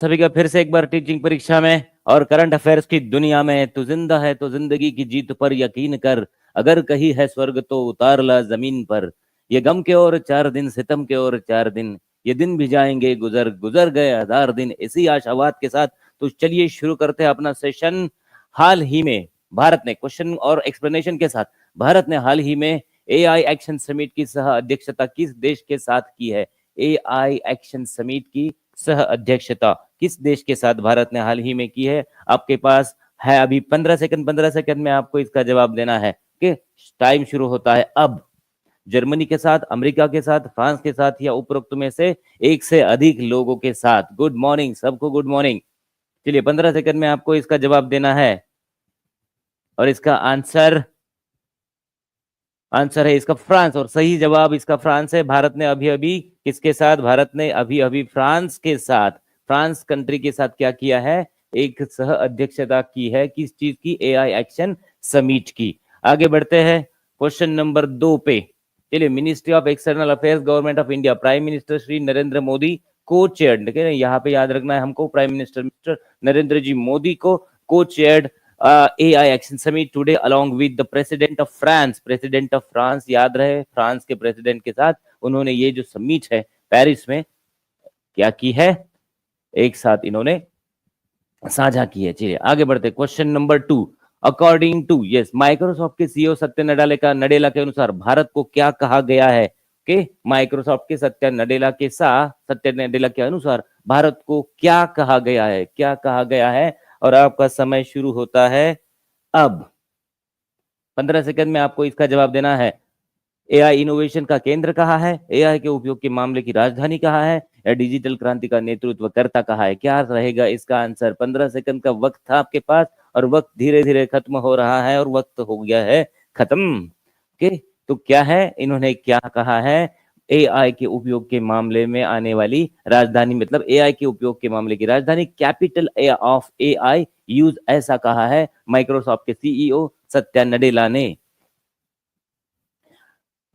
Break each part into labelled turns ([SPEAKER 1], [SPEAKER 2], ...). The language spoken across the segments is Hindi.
[SPEAKER 1] सभी का फिर से एक बार टीचिंग परीक्षा में और करंट अफेयर्स की दुनिया में। तू जिंदा है तो जिंदगी की जीत पर यकीन कर, अगर कहीं है स्वर्ग तो उतार ला जमीन पर। ये गम के और 4 दिन, सितम के और 4 दिन, ये दिन भी जाएंगे गुजर, गुजर गए 1000 दिन। इसी आशावाद के साथ तो चलिए शुरू करते हैं अपना सेशन। हाल ही में भारत ने, क्वेश्चन और एक्सप्लेनेशन के साथ, भारत ने हाल ही में एआई एक्शन समिट की सह अध्यक्षता किस देश के साथ की है? एआई एक्शन समिट की सह अध्यक्षता किस देश के साथ भारत ने हाल ही में की है? आपके पास है अभी 15 सेकंड। 15 सेकंड में आपको इसका जवाब देना है कि टाइम शुरू होता है अब। जर्मनी के साथ, अमेरिका के साथ, फ्रांस के साथ, या उपरोक्त में से एक से अधिक लोगों के साथ? गुड मॉर्निंग सबको, गुड मॉर्निंग। चलिए 15 सेकंड में आपको इसका जवाब देना है और इसका आंसर है इसका फ्रांस। और सही जवाब इसका फ्रांस है। भारत ने अभी अभी किसके साथ? भारत ने अभी अभी फ्रांस के साथ, फ्रांस कंट्री के साथ क्या किया है? एक सह अध्यक्षता की है। किस चीज की? एआई एक्शन समिट की। आगे बढ़ते हैं क्वेश्चन नंबर 2 पे। चलिए, ministry of external affairs, government of India, prime minister Shri Narendra Modi को चेयर्ड। यहाँ पे याद रखना है हमको, प्राइम मिनिस्टर मिस्टर नरेंद्र जी मोदी को को chaired AI Action Summit today along with the President of France। President of France, याद रहे, फ्रांस के प्रेसिडेंट के साथ उन्होंने ये जो समिट है पेरिस में क्या की है? एक साथ इन्होंने साझा की है। चलिए आगे बढ़ते, question number 2। According to, yes, Microsoft के सीईओ सत्य नडेला के अनुसार भारत को क्या कहा गया है? कि माइक्रोसॉफ्ट के सत्य नडेला के अनुसार भारत को क्या कहा गया है? क्या कहा गया है? और आपका समय शुरू होता है अब। 15 सेकंड में आपको इसका जवाब देना है। एआई इनोवेशन का केंद्र कहाँ है? एआई के उपयोग के मामले की राजधानी कहाँ है? या डिजिटल क्रांति का नेतृत्व करता कहाँ है? क्या रहेगा इसका आंसर? 15 सेकंड का वक्त था आपके पास और वक्त धीरे धीरे खत्म हो रहा है और वक्त हो गया है खत्म। ओके, तो क्या है, इन्होंने क्या कहा है? एआई के उपयोग के मामले में आने वाली राजधानी, मतलब एआई के उपयोग के मामले की राजधानी, capital A of AI use, ऐसा कहा है माइक्रोसॉफ्ट के सीईओ सत्या नडेला ने।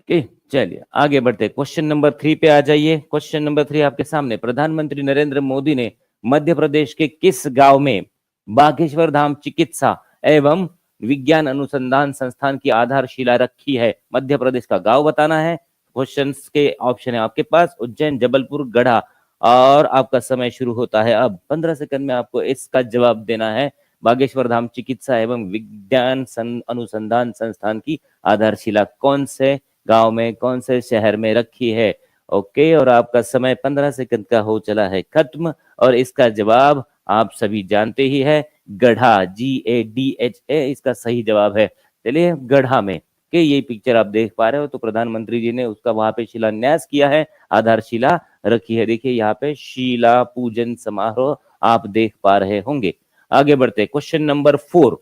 [SPEAKER 1] ओके, चलिए आगे बढ़ते, क्वेश्चन नंबर 3 पे आ जाइए। क्वेश्चन नंबर 3 आपके सामने। प्रधानमंत्री नरेंद्र मोदी ने मध्य प्रदेश के किस गांव में बागेश्वर धाम चिकित्सा एवं विज्ञान अनुसंधान संस्थान की आधारशिला रखी है? मध्य प्रदेश का गांव बताना है। क्वेश्चंस के ऑप्शन है आपके पास, उज्जैन, जबलपुर, गढ़ा। और आपका समय शुरू होता है अब। 15 सेकंड में आपको इसका जवाब देना है। बागेश्वर धाम चिकित्सा एवं विज्ञान अनुसंधान संस्थान की आधारशिला कौन से गांव में, कौन से शहर में रखी है? ओके, और आपका समय 15 सेकंड का हो चला है खत्म। और इसका जवाब आप सभी जानते ही है, गढ़ा, GADHA इसका सही जवाब है। चलिए, गढ़ा में कि ये पिक्चर आप देख पा रहे हो, तो प्रधानमंत्री जी ने उसका वहां पे शिलान्यास किया है, आधारशिला रखी है। देखिए यहाँ पे शिला पूजन समारोह आप देख पा रहे होंगे। आगे बढ़ते, क्वेश्चन नंबर 4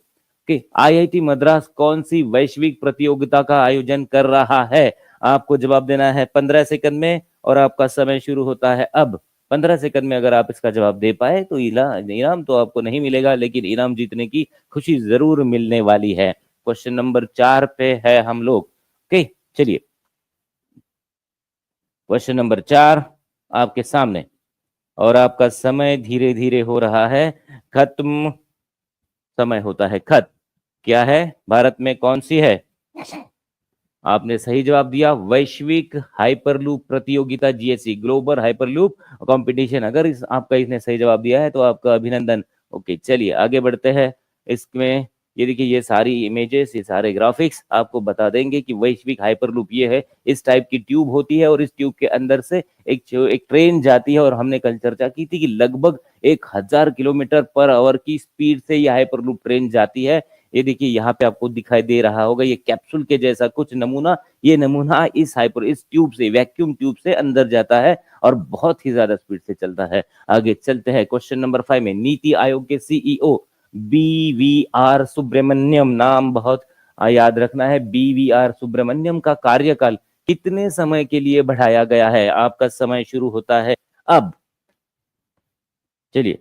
[SPEAKER 1] कि आईआईटी मद्रास कौन सी वैश्विक प्रतियोगिता का आयोजन कर रहा है? आपको जवाब देना है 15 सेकंड में और आपका समय शुरू होता है अब। 15 सेकंड में अगर आप इसका जवाब दे पाए तो इनाम तो आपको नहीं मिलेगा, लेकिन इनाम जीतने की खुशी जरूर मिलने वाली है। क्वेश्चन नंबर 4 पे है हम लोग। ओके, चलिए, क्वेश्चन नंबर 4 आपके सामने और आपका समय धीरे धीरे हो रहा है खत्म। समय होता है खत्म। क्या है? भारत में कौन सी है? आपने सही जवाब दिया, वैश्विक हाइपरलूप प्रतियोगिता, GHC, ग्लोबल हाइपरलूप कंपटीशन। अगर आपका इसने सही जवाब दिया है तो आपका अभिनंदन। ओके, चलिए आगे बढ़ते हैं। इसमें ये देखिए, ये सारी इमेजेस, ये सारे ग्राफिक्स आपको बता देंगे कि वैश्विक हाइपरलूप ये है। इस टाइप की ट्यूब होती है और इस ट्यूब के अंदर से एक ट्रेन जाती है, और हमने कल चर्चा की थी कि लगभग 1000 किलोमीटर पर आवर की स्पीड से यह हाइपरलूप ट्रेन जाती है। ये देखिए यहाँ पे आपको दिखाई दे रहा होगा, ये कैप्सूल के जैसा कुछ नमूना, ये नमूना इस ट्यूब से, वैक्यूम ट्यूब से अंदर जाता है और बहुत ही ज्यादा स्पीड से चलता है। आगे चलते हैं, क्वेश्चन नंबर 5 में। नीति आयोग के सीईओ BVR सुब्रमण्यम, नाम बहुत याद रखना है, BVR सुब्रमण्यम का कार्यकाल कितने समय के लिए बढ़ाया गया है? आपका समय शुरू होता है अब। चलिए,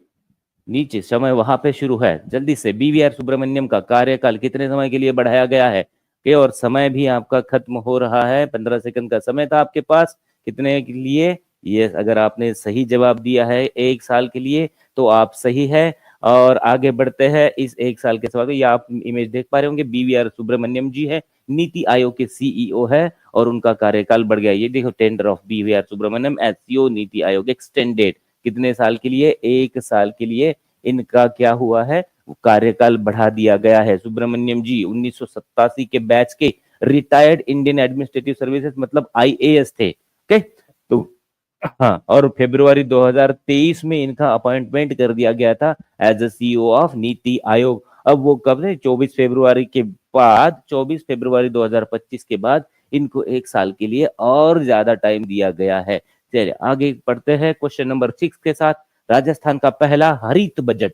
[SPEAKER 1] नीचे समय वहां पे शुरू है, जल्दी से। BVR सुब्रमण्यम का कार्यकाल कितने समय के लिए बढ़ाया गया है? के और समय भी आपका खत्म हो रहा है। 15 सेकंड का समय था आपके पास, कितने के लिए? यस, अगर आपने सही जवाब दिया है 1 साल के लिए तो आप सही है। और आगे बढ़ते हैं इस 1 साल के सवाल में। ये आप इमेज देख पा रहे होंगे, BVR सुब्रमण्यम जी है, नीति आयोग के सीईओ है और उनका कार्यकाल बढ़ गया। ये देखो, tender of BVR Subrahmanyam as CEO NITI Aayog extended. कितने साल के लिए? 1 साल के लिए इनका क्या हुआ है, कार्यकाल बढ़ा दिया गया है। सुब्रमण्यम जी 1987 के बैच के रिटायर्ड इंडियन एडमिनिस्ट्रेटिव सर्विसेज मतलब IAS थे। ओके, तो हाँ, और फरवरी 2023 में इनका अपॉइंटमेंट कर दिया गया था as a CEO of NITI Aayog. अब वो कब है? 24 फरवरी के बाद, 24 फरवरी 2025 के बाद इनको 1 साल के लिए और ज्यादा टाइम दिया गया है। चलिए आगे पढ़ते हैं क्वेश्चन नंबर 6 के साथ। राजस्थान का पहला हरित बजट,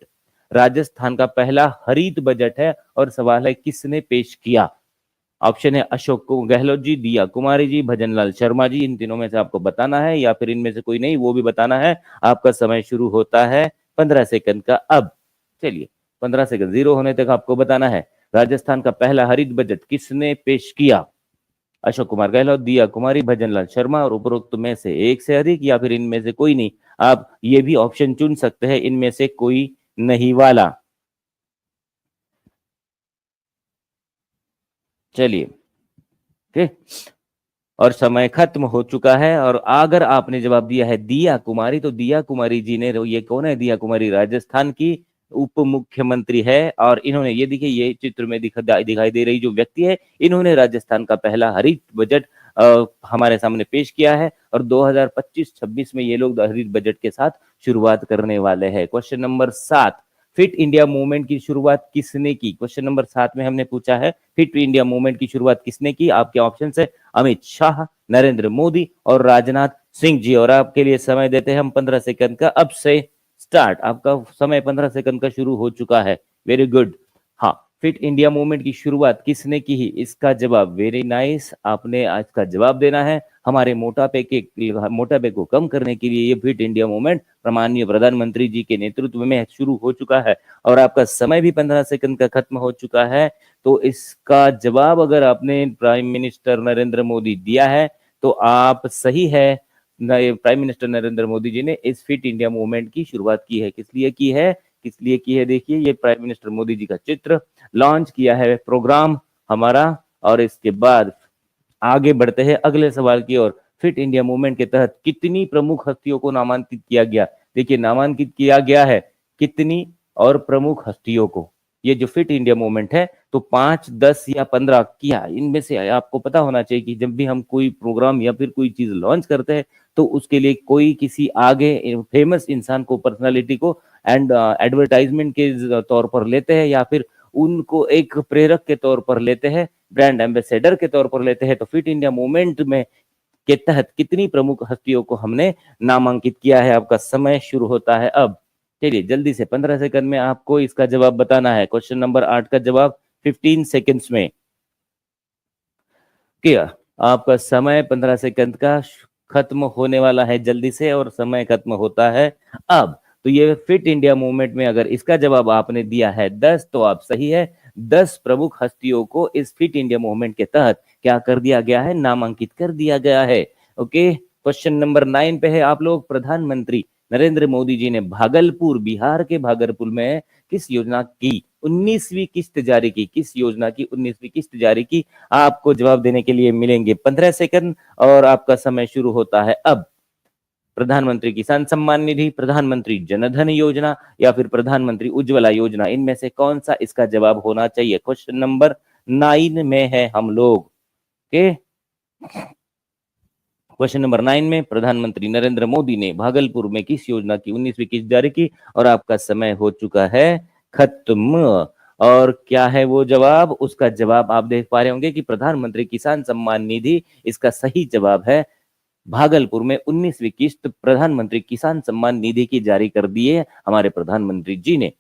[SPEAKER 1] राजस्थान का पहला हरित बजट है और सवाल है किसने पेश किया? ऑप्शन है अशोक गहलोत जी, दिया कुमारी जी, भजनलाल शर्मा जी। इन तीनों में से आपको बताना है, या फिर इनमें से कोई नहीं वो भी बताना है। आपका समय शुरू होता है 15 सेकंड का अब। चलिए 15 सेकंड 0 होने तक आपको बताना है राजस्थान का पहला हरित बजट किसने पेश किया? अशोक कुमार गहलोत, दिया कुमारी, भजनलाल शर्मा और उपरोक्त में से एक से अधिक, या फिर इनमें से कोई नहीं। आप ये भी ऑप्शन चुन सकते हैं, इनमें से कोई नहीं वाला। चलिए ठीक, और समय खत्म हो चुका है। और अगर आपने जवाब दिया है दिया कुमारी, तो दिया कुमारी जी ने, ये कौन है? दिया कुमारी राजस्थान की उप मुख्यमंत्री है। और इन्होंने, ये देखिए, ये चित्र में दिखाई दे रही जो व्यक्ति है, इन्होंने राजस्थान का पहला हरित बजट हमारे सामने पेश किया है। और 2025-26 में ये लोग हरित बजट के साथ शुरुआत करने वाले हैं। Question number 7, fit India movement की शुरुआत किसने की? क्वेश्चन नंबर 7 में हमने पूछा है फिट इंडिया मूवमेंट की शुरुआत किसने की? आपके ऑप्शन है अमित शाह, नरेंद्र मोदी और राजनाथ सिंह जी। और आपके लिए समय देते हैं हम 15 सेकंड का अब से स्टार्ट। आपका समय 15 सेकंड का शुरू हो चुका है। Very good. हाँ, फिट इंडिया मूवमेंट की शुरुआत किसने की? इसका जवाब वेरी नाइस, आपने आज का जवाब देना है। हमारे मोटापे को कम करने के लिए ये फिट इंडिया मूवमेंट माननीय प्रधानमंत्री जी के नेतृत्व में शुरू हो चुका है। और आपका समय भी 15 सेकंड का खत्म हो चुका है। तो इसका जवाब अगर आपने प्राइम मिनिस्टर नरेंद्र मोदी दिया है तो आप सही है। प्राइम मिनिस्टर नरेंद्र मोदी जी ने इस फिट इंडिया मूवमेंट की शुरुआत की है। किस लिए की है? किस लिए की है? देखिए, ये प्राइम मिनिस्टर मोदी जी का चित्र लॉन्च किया है प्रोग्राम हमारा। और इसके बाद आगे बढ़ते हैं अगले सवाल की ओर। फिट इंडिया मूवमेंट के तहत कितनी प्रमुख हस्तियों को नामांकित किया गया? देखिए, नामांकित किया गया है कितनी और प्रमुख हस्तियों को। ये जो फिट इंडिया मूवमेंट है तो 5, 10 या 15 किया, इनमें से आपको पता होना चाहिए कि जब भी हम कोई प्रोग्राम या फिर कोई चीज लॉन्च करते हैं तो उसके लिए कोई किसी आगे फेमस इंसान को, पर्सनालिटी को एंड एडवर्टाइजमेंट के तौर पर लेते हैं, या फिर उनको एक प्रेरक के तौर पर लेते हैं, ब्रांड एम्बेसडर के तौर पर लेते हैं। तो फिट इंडिया मूवमेंट में के तहत कितनी प्रमुख हस्तियों को हमने नामांकित किया है? आपका समय शुरू होता है अब। चलिए जल्दी से 15 सेकंड में आपको इसका जवाब बताना है। क्वेश्चन नंबर 8 का जवाब 15 सेकंड्स में। किया, आपका समय 15 सेकंड का खत्म होने वाला है जल्दी से, और समय खत्म होता है अब। तो ये फिट इंडिया मूवमेंट में अगर इसका जवाब आपने दिया है 10 तो आप सही है। 10 प्रमुख हस्तियों को इस फिट इंडिया मूवमेंट के तहत क्या कर दिया गया है? नामांकित कर दिया गया है। ओके, क्वेश्चन नंबर 9 पे है आप लोग। प्रधानमंत्री नरेंद्र मोदी जी ने भागलपुर, बिहार के भागलपुर में किस योजना की 19वीं किस्त जारी की? किस योजना की 19वीं किस्त जारी की? आपको जवाब देने के लिए मिलेंगे 15 सेकंड और आपका समय शुरू होता है अब। प्रधानमंत्री किसान सम्मान निधि, प्रधानमंत्री जनधन योजना या फिर प्रधानमंत्री उज्ज्वला योजना, इनमें से कौन सा इसका जवाब होना चाहिए? क्वेश्चन नंबर 9 में है हम लोग। ओके, क्वेश्चन नंबर 9 में प्रधानमंत्री नरेंद्र मोदी ने भागलपुर में किस योजना की 19वीं किस्त जारी की? और आपका समय हो चुका है खत्म। और क्या है वो जवाब? उसका जवाब आप देख पा रहे होंगे कि प्रधानमंत्री किसान सम्मान निधि इसका सही जवाब है। भागलपुर में 19वीं किस्त प्रधानमंत्री किसान सम्मान निधि की जारी कर दी है हमारे प्रधानमंत्री जी ने।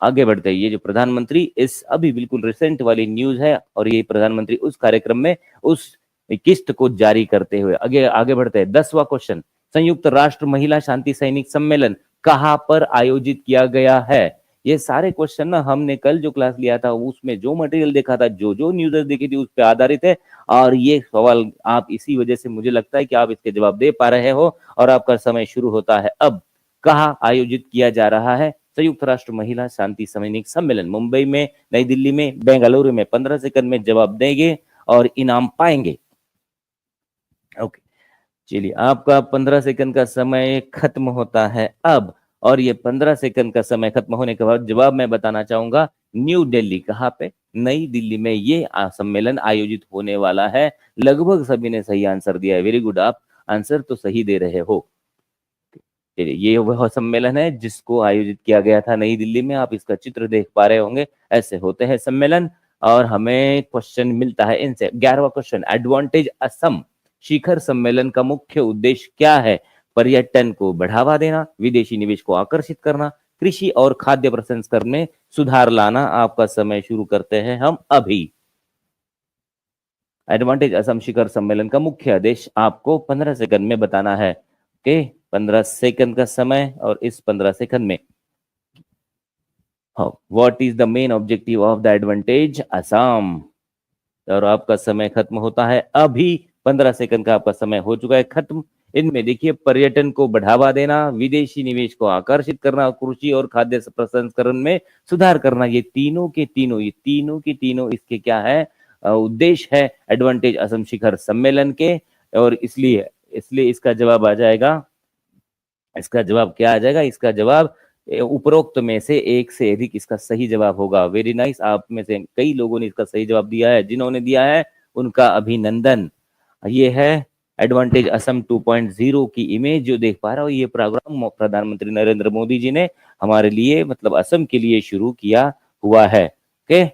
[SPEAKER 1] आगे बढ़ते हैं, ये जो प्रधानमंत्री इस अभी बिल्कुल रिसेंट वाली न्यूज है, और ये प्रधानमंत्री उस कार्यक्रम में उस किस्त को जारी करते हुए आगे आगे बढ़ते हैं। 10वां क्वेश्चन, संयुक्त राष्ट्र महिला शांति सैनिक सम्मेलन कहां पर आयोजित किया गया है? ये सारे क्वेश्चन ना हमने कल जो क्लास लिया था उसमें जो मटेरियल देखा था, जो जो न्यूज़ देखी थी, उस पे आधारित है। और ये सवाल आप इसी वजह से मुझे लगता है कि आप इसके जवाब दे पा रहे हो। और आपका समय शुरू होता है अब। कहाँ आयोजित किया जा रहा है? संयुक्त राष्ट्र महिला शांति सैनिक सम्मेलन, मुंबई में, नई दिल्ली में, बेंगलुरु में। 15 सेकंड में जवाब देंगे और इनाम पाएंगे। ओके, चलिए, आपका 15 सेकंड का समय खत्म होता है अब। और ये 15 सेकंड का समय खत्म होने के बाद जवाब मैं बताना चाहूंगा। न्यू दिल्ली, कहाँ पे? नई दिल्ली में ये सम्मेलन आयोजित होने वाला है। लगभग सभी ने सही आंसर दिया है। वेरी गुड, आप आंसर तो सही दे रहे हो। चलिए, ये वह सम्मेलन है जिसको आयोजित किया गया था नई दिल्ली में। आप इसका चित्र देख पा रहे होंगे, ऐसे होते हैं सम्मेलन। और हमें क्वेश्चन मिलता है इनसे। 11वां क्वेश्चन, एडवांटेज असम शिखर सम्मेलन का मुख्य उद्देश्य क्या है? पर्यटन को बढ़ावा देना, विदेशी निवेश को आकर्षित करना, कृषि और खाद्य प्रसंस्करण में सुधार लाना। आपका समय शुरू करते हैं हम अभी। एडवांटेज असम शिखर सम्मेलन का मुख्य उद्देश्य आपको 15 सेकंड में बताना है। ओके, 15 सेकंड का समय। और इस 15 सेकंड में what is the main objective of the advantage Assam? और आपका समय खत्म होता है अभी। 15 सेकंड का आपका समय हो चुका है खत्म। इनमें देखिए, पर्यटन को बढ़ावा देना, विदेशी निवेश को आकर्षित करना, कृषि और खाद्य प्रसंस्करण में सुधार करना। ये तीनों के तीनों इसके क्या है? उद्देश्य है एडवांटेज असम शिखर सम्मेलन के। और इसलिए इसलिए इसका जवाब आ जाएगा। इसका जवाब क्या आ जाएगा? इसका जवाब उपरोक्त में से एक से अधिक इसका सही जवाब होगा। वेरी नाइस, आप में से कई लोगों ने इसका सही जवाब दिया है। जिन्होंने दिया है उनका अभिनंदन। ये है एडवांटेज असम 2.0 की इमेज जो देख पा रहा हो। ये प्रोग्राम प्रधानमंत्री नरेंद्र मोदी जी ने हमारे लिए, मतलब असम के लिए शुरू किया हुआ है। ओके,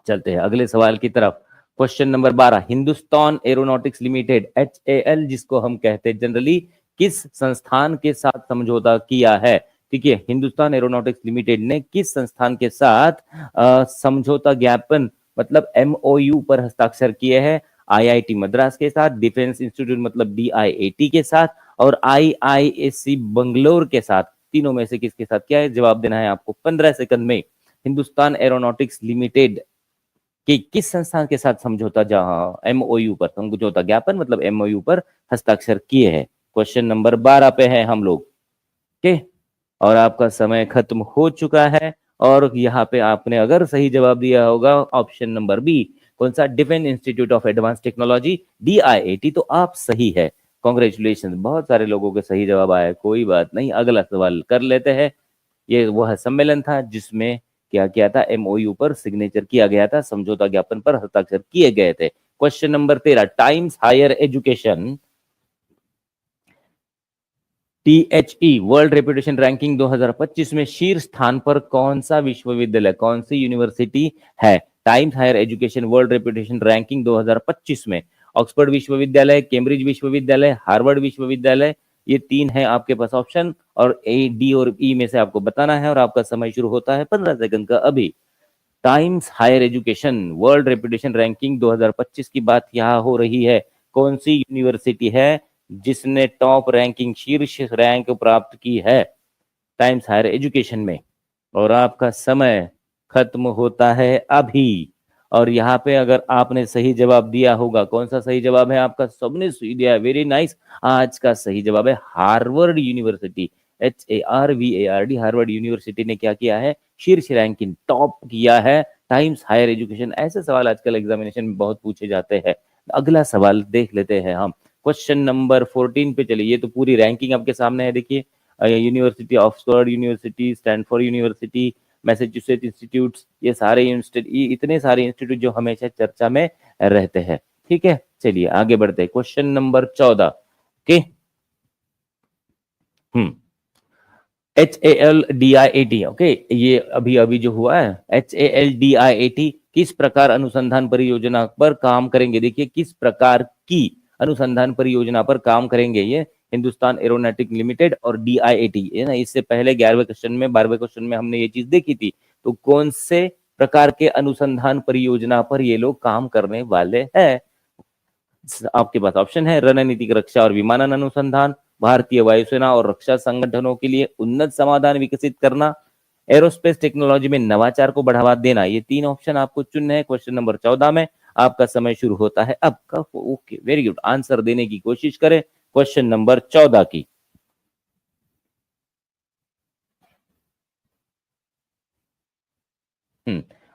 [SPEAKER 1] चलते हैं अगले सवाल की तरफ। Question number 12, Hindustan aeronautics limited HAL, जिसको हम कहते हैं जनरली, किस संस्थान के साथ समझौता किया है? ठीक है, हिंदुस्तान एरोनॉटिक्स लिमिटेड ने किस संस्थान के साथ समझौता ज्ञापन, मतलब MOU पर हस्ताक्षर किए हैं? IIT मद्रास के साथ, डिफेंस इंस्टीट्यूट मतलब DIAT के साथ, और IISc बंगलोर के साथ। तीनों में से किसके साथ किया है? जवाब देना है आपको 15 सेकंड में। हिंदुस्तान एरोनॉटिक्स लिमिटेड कि किस संस्थान के साथ समझौता, जहां MOU पर, समझौता ज्ञापन मतलब MOU पर हस्ताक्षर किए हैं। क्वेश्चन नंबर 12 पे है हम लोग। ओके, और आपका समय खत्म हो चुका है। और यहाँ पे आपने अगर सही जवाब दिया होगा ऑप्शन नंबर बी, कौन सा? Defence institute of advance technology, DIAT, तो आप सही है। कॉन्ग्रेचुलेशन, बहुत सारे लोगों के सही जवाब आए। कोई बात नहीं, अगला सवाल कर लेते हैं। ये वह सम्मेलन था जिसमें क्या किया था? MOU पर सिग्नेचर किया गया था, समझौता ज्ञापन पर हस्ताक्षर किए गए थे। Question number 13, Times Higher Education THE world reputation ranking 2025 में शीर्ष स्थान पर कौन सा विश्वविद्यालय, कौन सी यूनिवर्सिटी है? Times Higher Education world reputation ranking 2025 में ऑक्सफोर्ड विश्वविद्यालय, कैम्ब्रिज विश्वविद्यालय, हार्वर्ड विश्वविद्यालय। ये तीन है आपके पास ऑप्शन, और D और E में से आपको बताना है। और आपका समय शुरू होता है 15 सेकंड का अभी। Times Higher Education world reputation ranking 2025 की बात यहाँ हो रही है। कौन सी यूनिवर्सिटी है जिसने टॉप रैंकिंग, शीर्ष रैंक प्राप्त की है टाइम्स हायर एजुकेशन में? और आपका समय खत्म होता है अभी। और यहाँ पे अगर आपने सही जवाब दिया होगा, कौन सा सही जवाब है आपका? सबने सही दिया है, वेरी नाइस। आज का सही जवाब है Harvard university, HARVARD। Harvard university ने क्या किया है? शीर्ष रैंकिंग, टॉप किया है टाइम्स हायर एजुकेशन। ऐसे सवाल आजकल एग्जामिनेशन में बहुत पूछे जाते हैं। अगला सवाल देख लेते हैं हम। क्वेश्चन नंबर 14 पे चलिए। ये तो पूरी रैंकिंग आपके सामने है, देखिए। University, Oxford university, Stanford university, Massachusetts institutes, ये सारे इतने सारे इंस्टीट्यूट जो हमेशा चर्चा में रहते हैं। ठीक है, चलिए आगे बढ़ते हैं। क्वेश्चन नंबर 14 के HALDIAT, ओके, ये अभी अभी जो हुआ है HALDIAT किस प्रकार अनुसंधान परियोजना पर काम करेंगे? देखिए, किस प्रकार की अनुसंधान परियोजना पर काम करेंगे ये हिंदुस्तान एरोनॉटिक लिमिटेड और DIAT, है ना। इससे पहले 11वें क्वेश्चन में, 12वें क्वेश्चन में हमने ये चीज देखी थी। तो कौन से प्रकार के अनुसंधान परियोजना पर ये लोग काम करने वाले हैं? आपके पास ऑप्शन है रणनीतिक रक्षा और विमानन अनुसंधान, भारतीय वायुसेना और रक्षा संगठनों के लिए उन्नत समाधान विकसित करना, एरोस्पेस टेक्नोलॉजी में नवाचार को बढ़ावा देना। ये 3 ऑप्शन आपको चुनने हैं क्वेश्चन नंबर 14 में। आपका समय शुरू होता है अब का। Okay, very good. आंसर देने की कोशिश करें क्वेश्चन नंबर 14 की।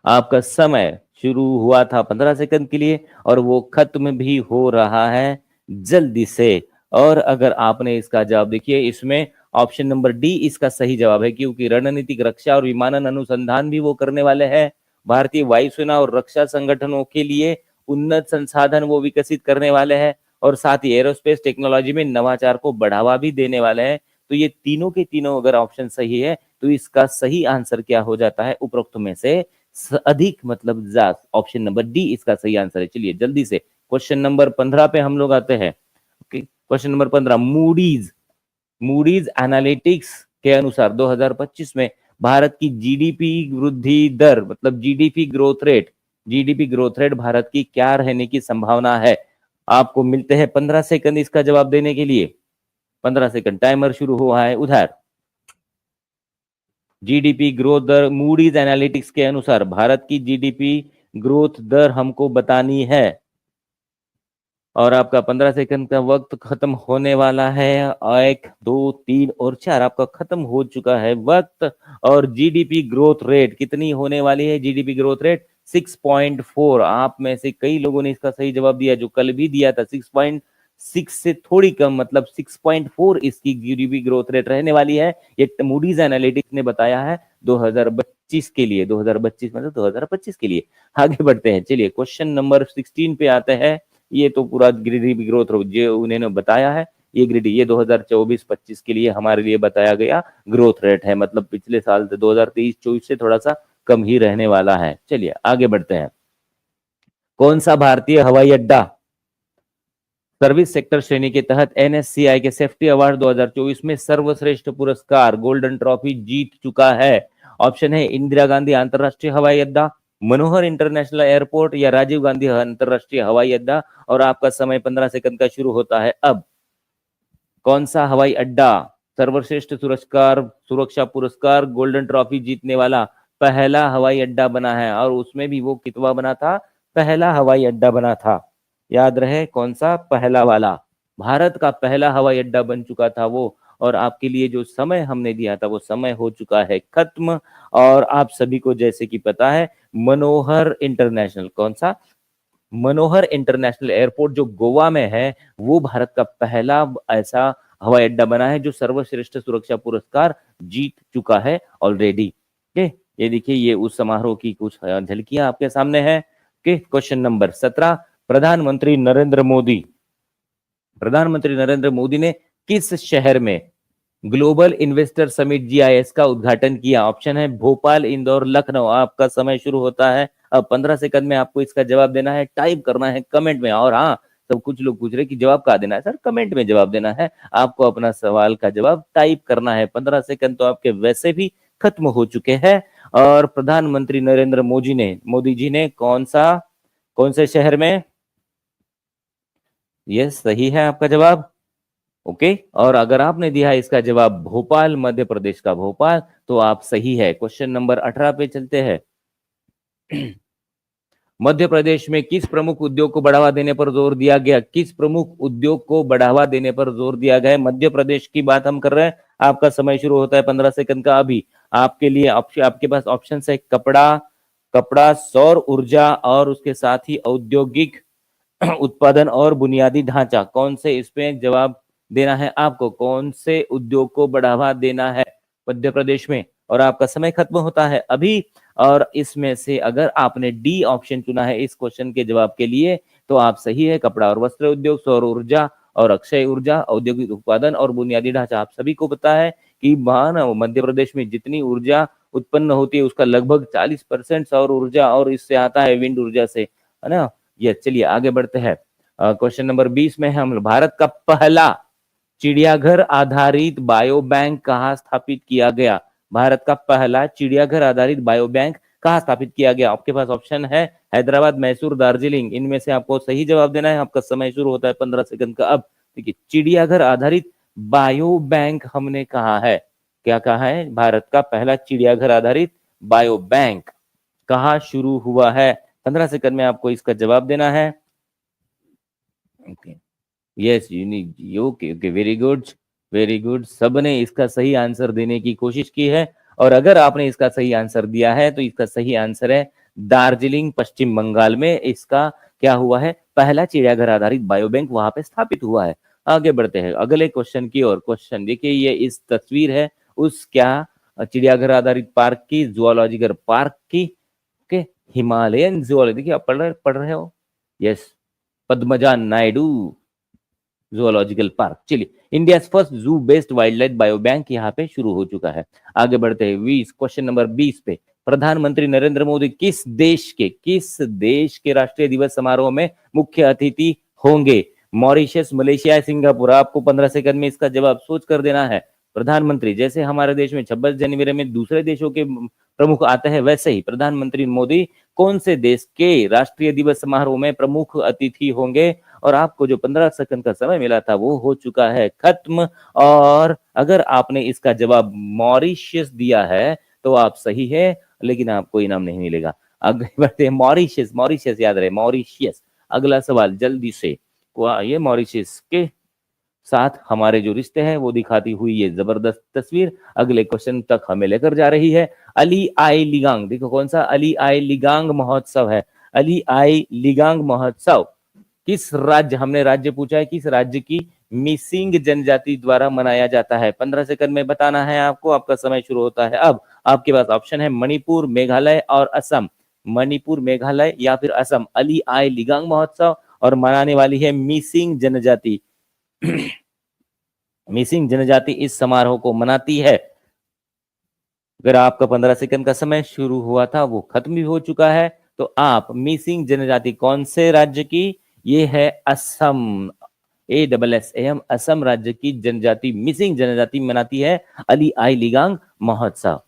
[SPEAKER 1] आपका समय शुरू हुआ था 15 सेकंड के लिए और वो खत्म भी हो रहा है जल्दी से। और अगर आपने इसका जवाब, देखिए इसमें ऑप्शन नंबर डी इसका सही जवाब है, क्योंकि रणनीतिक रक्षा और विमानन अनुसंधान भी वो करने वाले हैं। भारतीय वायुसेना और रक्षा संगठनों के लिए उन्नत संसाधन वो विकसित करने वाले हैं, और साथ ही एरोस्पेस टेक्नोलॉजी में नवाचार को बढ़ावा भी देने वाले हैं। तो ये तीनों के तीनों अगर ऑप्शन सही है तो इसका सही आंसर क्या हो जाता है उपरोक्त में से अधिक, मतलब ऑप्शन नंबर डी इसका सही आंसर है। चलिए जल्दी से क्वेश्चन नंबर 15 पे हम लोग आते हैं। क्वेश्चन नंबर 15, मूडीज एनालिटिक्स के अनुसार 2025 में भारत की जीडीपी वृद्धि दर, मतलब जीडीपी ग्रोथ रेट भारत की क्या रहने की संभावना है। आपको मिलते हैं 15 सेकंड इसका जवाब देने के लिए। 15 सेकंड, टाइमर शुरू हुआ है उधर। जीडीपी ग्रोथ दर मूडीज एनालिटिक्स के अनुसार भारत की जीडीपी ग्रोथ दर हमको बतानी है, और आपका 15 सेकंड का वक्त खत्म होने वाला है। 1 2 3 और 4 आपका खत्म हो चुका है वक्त। और जीडीपी ग्रोथ रेट कितनी होने वाली है? GDP growth rate 6.4। आप में से कई लोगों ने इसका सही जवाब दिया, जो कल भी दिया था। 6.6 से थोड़ी कम, मतलब 6.4 इसकी जीडीपी ग्रोथ रेट रहने वाली है। ये मूडीज एनालिटिक्स ने बताया है 2025 के लिए। 2025 मतलब 2025 के लिए। आगे बढ़ते हैं। चलिए क्वेश्चन नंबर 16 पे आते हैं। ये तो पूरा जीडीपी ग्रोथ जो उन्होंने बताया है, ये ग्रिडी ये 2024-25 के लिए हमारे लिए बताया गया ग्रोथ रेट है, मतलब पिछले साल 2023-24 से थोड़ा सा कम ही रहने वाला है। चलिए आगे बढ़ते हैं। कौन सा भारतीय हवाई अड्डा सर्विस सेक्टर श्रेणी के तहत एनएससीआई के सेफ्टी अवार्ड 2024 में सर्वश्रेष्ठ पुरस्कार गोल्डन ट्रॉफी जीत चुका है? ऑप्शन है इंदिरा गांधी अंतरराष्ट्रीय हवाई अड्डा, मनोहर इंटरनेशनल एयरपोर्ट, या राजीव गांधी अंतरराष्ट्रीय हवाई अड्डा। और आपका समय 15 सेकंड का शुरू होता है अब। कौन सा हवाई अड्डा सर्वश्रेष्ठ सुरक्षा पुरस्कार गोल्डन ट्रॉफी जीतने वाला पहला हवाई अड्डा बना है? और उसमें भी वो कितवा बना था? पहला हवाई अड्डा बना था। याद रहे कौन सा? पहला वाला। भारत का पहला हवाई अड्डा बन चुका था वो। और आपके लिए जो समय हमने दिया था वो समय हो चुका है खत्म। और आप सभी को जैसे कि पता है, मनोहर इंटरनेशनल, कौन सा? मनोहर इंटरनेशनल एयरपोर्ट जो गोवा में है, वो भारत का पहला ऐसा हवाई अड्डा बना है जो सर्वश्रेष्ठ सुरक्षा पुरस्कार जीत चुका है ऑलरेडी। ये देखिए, ये उस समारोह की कुछ झलकियां आपके सामने है। क्वेश्चन नंबर 17, प्रधानमंत्री नरेंद्र मोदी ने किस शहर में ग्लोबल इन्वेस्टर समिट जीआईएस का उद्घाटन किया? ऑप्शन है भोपाल, इंदौर, लखनऊ। आपका समय शुरू होता है अब। 15 सेकंड में आपको इसका जवाब देना है, टाइप करना है कमेंट में। और हाँ, सब कुछ लोग पूछ रहे कि जवाब कहाँ देना है? सर कमेंट में जवाब देना है, आपको अपना सवाल का जवाब टाइप करना है। 15 सेकंड तो आपके वैसे भी खत्म हो चुके हैं। और प्रधानमंत्री नरेंद्र मोदी जी ने कौन से शहर में? यस, सही है आपका जवाब। ओके, और अगर आपने दिया है इसका जवाब भोपाल, मध्य प्रदेश का भोपाल, तो आप सही है। क्वेश्चन नंबर 18 पे चलते हैं। मध्य प्रदेश में किस प्रमुख उद्योग को बढ़ावा देने पर जोर दिया गया? किस प्रमुख उद्योग को बढ़ावा देने पर जोर दिया गया? मध्य प्रदेश की बात हम कर रहे हैं। आपका समय शुरू होता है 15 सेकंड का अभी। आपके लिए आपके पास ऑप्शन है कपड़ा, सौर ऊर्जा, और उसके साथ ही औद्योगिक उत्पादन और बुनियादी ढांचा। कौन से इस पे जवाब देना है आपको? कौन से उद्योग को बढ़ावा देना है मध्य प्रदेश में? और आपका समय खत्म होता है अभी। और इसमें से अगर आपने डी ऑप्शन चुना है इस क्वेश्चन के जवाब के लिए, तो आप सही है। कपड़ा और वस्त्र उद्योग, सौर ऊर्जा और अक्षय ऊर्जा, औद्योगिक उत्पादन और बुनियादी ढांचा। आप सभी को पता है कि मध्य प्रदेश में जितनी ऊर्जा उत्पन्न होती है उसका लगभग 40% सौर ऊर्जा और इससे आता है विंड ऊर्जा से, है ना। ये चलिए आगे बढ़ते हैं। क्वेश्चन नंबर 20 में हम भारत का पहला चिड़ियाघर आधारित बायो बैंक कहाँ स्थापित किया गया? भारत का पहला चिड़ियाघर आधारित बायो बैंक कहाँ स्थापित किया गया? आपके पास ऑप्शन है हैदराबाद, मैसूर, दार्जिलिंग। इनमें से आपको सही जवाब देना है। आपका समय शुरू होता है 15 सेकंड का अब। देखिए, चिड़ियाघर आधारित बायो बैंक हमने कहा है, क्या कहा है? भारत का पहला चिड़ियाघर आधारित बायो बैंक कहाँ शुरू हुआ है? 15 सेकंड में आपको इसका जवाब देना है। Okay, yes Unique ji, okay okay, very good very good. सबने इसका सही आंसर देने की कोशिश की है, और अगर आपने इसका सही आंसर दिया है तो इसका सही आंसर है दार्जिलिंग, पश्चिम बंगाल में इसका क्या हुआ है? पहला चिड़ियाघर आधारित बायो बैंक वहां पे स्थापित हुआ है। आगे बढ़ते हैं अगले क्वेश्चन की ओर। क्वेश्चन देखिए, ये इस तस्वीर है उस क्या चिड़ियाघर आधारित पार्क की, जूलॉजिकल पार्क की, ओके, हिमालयन जूलॉजी। देखिए आप पढ़ रहे हो, yes, Padmaja Naidu zoological park. चलिए, इंडिया फर्स्ट जू based wild life bio bank यहाँ पे शुरू हो चुका है। आगे बढ़ते हैं 20 क्वेश्चन नंबर 20 पे। प्रधानमंत्री नरेंद्र मोदी किस देश के राष्ट्रीय दिवस समारोह में मुख्य अतिथि होंगे? Mauritius, Malaysia, Singapore. आपको 15 सेकंड में इसका जवाब सोच कर देना है। प्रधानमंत्री, जैसे हमारे देश में 26 जनवरी में दूसरे देशों के प्रमुख आते हैं, वैसे ही प्रधानमंत्री मोदी कौन से देश के राष्ट्रीय दिवस समारोह में प्रमुख अतिथि होंगे? और आपको जो 15 सेकंड का समय मिला था वो हो चुका है खत्म। और अगर आपने इसका जवाब मॉरिशस दिया है तो आप सही है, लेकिन आपको इनाम नहीं मिलेगा। आगे बढ़ते हैं, मॉरिशस, मॉरिशस याद रहे, मॉरिशियस। अगला सवाल जल्दी से, ये मॉरिशस के साथ हमारे जो रिश्ते हैं वो दिखाती हुई ये जबरदस्त तस्वीर अगले क्वेश्चन तक हमें लेकर जा रही है। अली आई लिगांग, देखो कौन सा अली आई लिगांग महोत्सव है? अली आई लिगांग महोत्सव किस राज्य, हमने राज्य पूछा है, किस राज्य की मिसिंग जनजाति द्वारा मनाया जाता है? 15 सेकंड में बताना है आपको। आपका समय शुरू होता है अब। आपके पास ऑप्शन है मणिपुर, मेघालय और असम। मणिपुर, मेघालय या फिर असम। अली आई लिगांग महोत्सव, और मनाने वाली है मिसिंग जनजाति। मिसिंग जनजाति इस समारोह को मनाती है। अगर आपका 15 सेकंड का समय शुरू हुआ था वो खत्म भी हो चुका है, तो आप मिसिंग जनजाति कौन से राज्य की? ये है असम, ASSAM, असम राज्य की जनजाति मिसिंग जनजाति मनाती है अली आई लिगांग महोत्सव।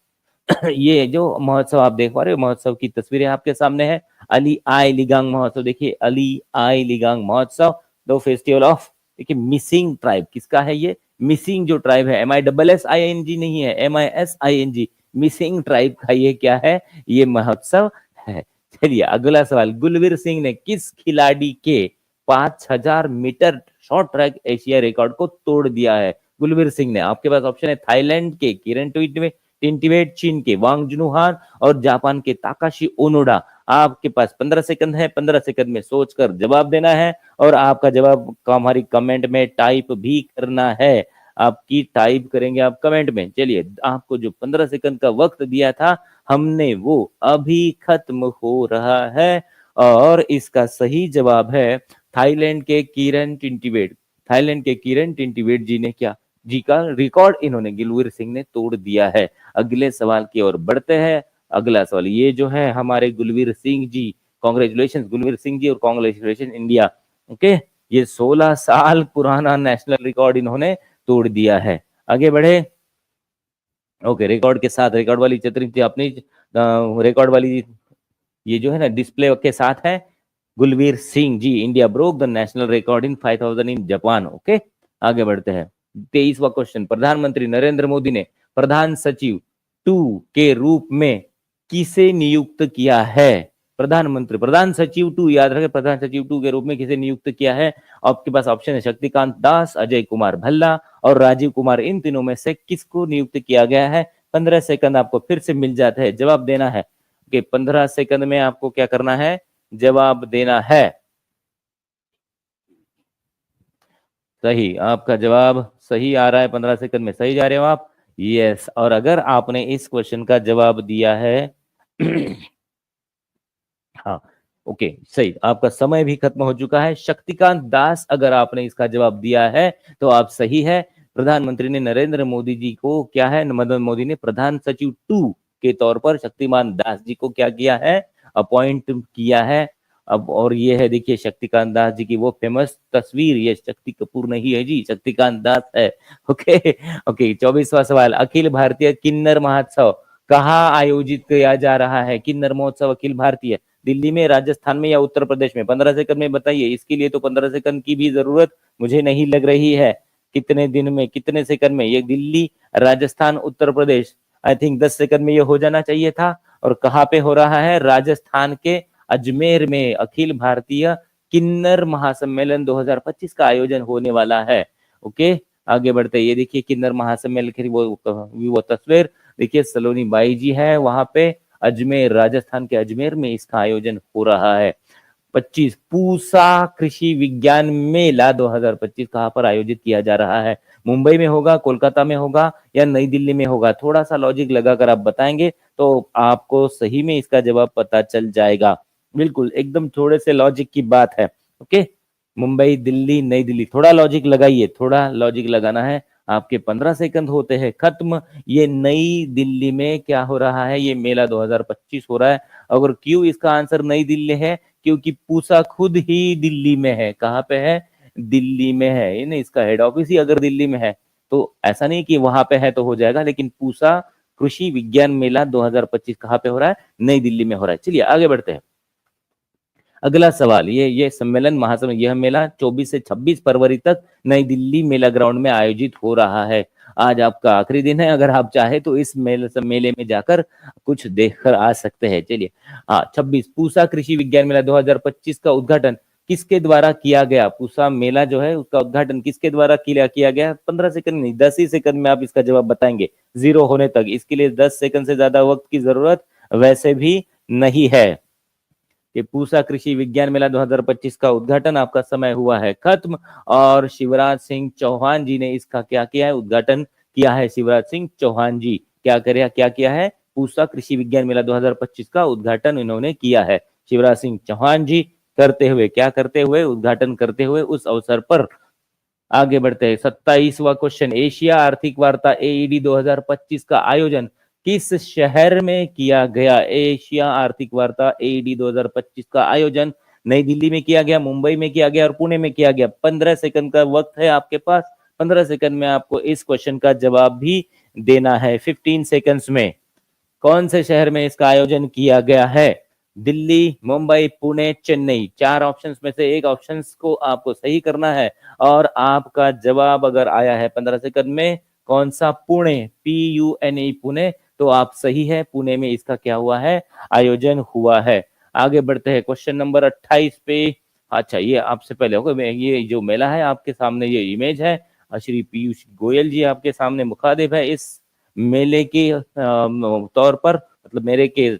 [SPEAKER 1] ये जो महोत्सव आप देख पा रहे हो, महोत्सव की तस्वीरें आपके सामने है। अली आई लिगांग महोत्सव, देखिए अली आई लिगांग महोत्सव, द फेस्टिवल ऑफ, देखिए मिसिंग ट्राइब किसका है? ये मिसिंग जो ट्राइब है, MISSING नहीं है, MISING, मिसिंग ट्राइब का ये क्या है? ये महोत्सव है। चलिए अगला सवाल, गुलवीर सिंह ने किस खिलाड़ी के 5000 metre short track Asia record को तोड़ दिया है? गुलवीर सिंह ने, आपके पास ऑप्शन है थाईलैंड के किरण टिंटिवेट, चीन के वांग जुनहान और जापान के ताकाशी ओनोडा। आपके पास 15 सेकंड है, 15 सेकंड में सोचकर जवाब देना है, और आपका जवाब हमारी कमेंट में टाइप भी करना है। आपकी टाइप करेंगे आप कमेंट में। चलिए, आपको जो 15 सेकंड का वक्त दिया था हमने वो अभी खत्म हो रहा है, और इसका सही जवाब है थाईलैंड के किरण टिंटिवेट। थाईलैंड के किरण टिंटिवेट जी ने क्या, जी का रिकॉर्ड इन्होंने, गुलवीर सिंह ने तोड़ दिया है। अगले सवाल की ओर बढ़ते हैं। अगला सवाल ये जो है हमारे गुलवीर सिंह जी, कॉन्ग्रेचुलेशन गुलवीर सिंह जी और कॉन्ग्रेचुलेशन इंडिया। ओके, ये 16 साल पुराना नेशनल रिकॉर्ड इन्होंने तोड़ दिया है। आगे बढ़े। ओके, रिकॉर्ड के साथ, रिकॉर्ड वाली चित्र अपनी रिकॉर्ड वाली ये जो है ना डिस्प्ले के साथ है, Gulveer Singh ji, India broke the national record in 5000 in Japan. Okay, आगे बढ़ते हैं। 23वां क्वेश्चन, प्रधानमंत्री नरेंद्र मोदी ने प्रधान सचिव 2 के रूप में किसे नियुक्त किया है? प्रधानमंत्री, प्रधान सचिव 2 याद रखें, प्रधान सचिव 2 के रूप में किसे नियुक्त किया है? आपके पास ऑप्शन है शक्तिकांत दास, अजय कुमार भल्ला और राजीव कुमार। इन तीनों में से किसको नियुक्त किया गया है? 15 सेकंड आपको फिर से मिल जाता है, जवाब देना है कि 15 सेकंड में आपको क्या करना है? जवाब देना है। सही, आपका जवाब सही आ रहा है, 15 सेकंड में सही जा रहे हो आप। यस, और अगर आपने इस क्वेश्चन का जवाब दिया है हाँ, ओके सही, आपका समय भी खत्म हो चुका है। शक्तिकांत दास, अगर आपने इसका जवाब दिया है तो आप सही है। प्रधानमंत्री ने नरेंद्र मोदी जी को क्या है, नरेंद्र मोदी ने प्रधान सचिव 2 के तौर पर शक्तिमान दास जी को क्या किया है? अपॉइंट किया है। अब और ये है, देखिए शक्तिकांत दास जी की वो फेमस तस्वीर, ये शक्ति कपूर नहीं है जी, शक्तिकांत दास है। ओके ओके, 24वां सवाल, अखिल भारतीय किन्नर महोत्सव कहाँ आयोजित किया जा रहा है? किन्नर महोत्सव अखिल भारतीय दिल्ली में, राजस्थान में या उत्तर प्रदेश में? 15 सेकंड में बताइए। इसके लिए तो 15 सेकंड की भी जरूरत मुझे नहीं लग रही है। कितने दिन में, कितने सेकंड में? ये Delhi, Rajasthan, Uttar Pradesh, I think 10 second में ये हो जाना चाहिए था। और कहाँ पे हो रहा है? राजस्थान के अजमेर में अखिल भारतीय किन्नर महासम्मेलन 2025 का आयोजन होने वाला है। ओके, आगे बढ़ते हैं। ये देखिए किन्नर महासम्मेलन की वो तस्वीर देखिए, सलोनी बाई जी है वहां पे, अजमेर, राजस्थान के अजमेर में इसका आयोजन हो रहा है। 25 पूसा कृषि विज्ञान मेला 2025 कहाँ पर आयोजित किया जा रहा है? मुंबई में होगा, कोलकाता में होगा या नई दिल्ली में होगा? थोड़ा सा लॉजिक लगाकर आप बताएंगे तो आपको सही में इसका जवाब पता चल जाएगा। बिल्कुल एकदम थोड़े से लॉजिक की बात है। ओके, मुंबई, दिल्ली, नई दिल्ली, थोड़ा लॉजिक लगाइए, थोड़ा लॉजिक लगाना है। आपके 15 सेकंड होते हैं खत्म। ये नई दिल्ली में क्या हो रहा है? ये मेला 2025 हो रहा है। अगर क्यों इसका आंसर नई दिल्ली है? क्योंकि पूसा खुद ही दिल्ली में है। कहाँ पे है? दिल्ली में है। ये नहीं, इसका हेड ऑफिस ही अगर दिल्ली में है तो ऐसा नहीं कि वहां पे है तो हो जाएगा, लेकिन पूसा कृषि विज्ञान मेला 2025 कहाँ पे हो रहा है? नई दिल्ली में हो रहा है। चलिए आगे बढ़ते हैं। अगला सवाल, ये सम्मेलन महासम्मेलन, यह मेला 24 से 26 फरवरी तक नई दिल्ली मेला ग्राउंड में आयोजित हो रहा है। आज आपका आखिरी दिन है, अगर आप चाहे तो इस मेले में जाकर कुछ देखकर आ सकते हैं। चलिए, हाँ, 26 पूसा कृषि विज्ञान मेला 2025 का उद्घाटन किसके द्वारा किया गया? पूसा मेला जो है उसका उद्घाटन किसके द्वारा किया गया? 15 सेकंड नहीं, 10 ही सेकंड में आप इसका जवाब बताएंगे, 0 होने तक। इसके लिए 10 सेकंड से ज्यादा वक्त की जरूरत वैसे भी नहीं है। कि पूसा कृषि विज्ञान मेला 2025 का उद्घाटन, आपका समय हुआ है खत्म। और शिवराज सिंह चौहान जी ने इसका क्या किया है? उद्घाटन किया है। शिवराज सिंह चौहान जी क्या किया है? पूसा कृषि विज्ञान मेला 2025 का उद्घाटन इन्होंने किया है। शिवराज सिंह चौहान जी करते हुए उद्घाटन करते हुए उस अवसर पर। आगे बढ़ते हैं। 27वां क्वेश्चन, एशिया आर्थिक वार्ता एईडी 2025 का आयोजन किस शहर में किया गया? एशिया आर्थिक वार्ता एईडी 2025 का आयोजन नई दिल्ली में किया गया, मुंबई में किया गया और पुणे में किया गया। 15 सेकंड का वक्त है आपके पास। 15 सेकंड में आपको इस क्वेश्चन का जवाब भी देना है। 15 सेकंड्स में कौन से शहर में इसका आयोजन किया गया है? दिल्ली, मुंबई, पुणे, चेन्नई। 4 ऑप्शंस में से एक ऑप्शंस को आपको सही करना है। और आपका जवाब अगर आया है 15 सेकंड में, कौन सा? पुणे, PUNE, पुणे, तो आप सही है। पुणे में इसका क्या हुआ है? आयोजन हुआ है। आगे बढ़ते हैं क्वेश्चन नंबर 28 पे। अच्छा, ये आपसे पहले होगा, ये जो मेला है आपके सामने, ये इमेज है। श्री पीयूष गोयल जी आपके सामने मुखातिब है इस मेले के तौर पर, मतलब मेले के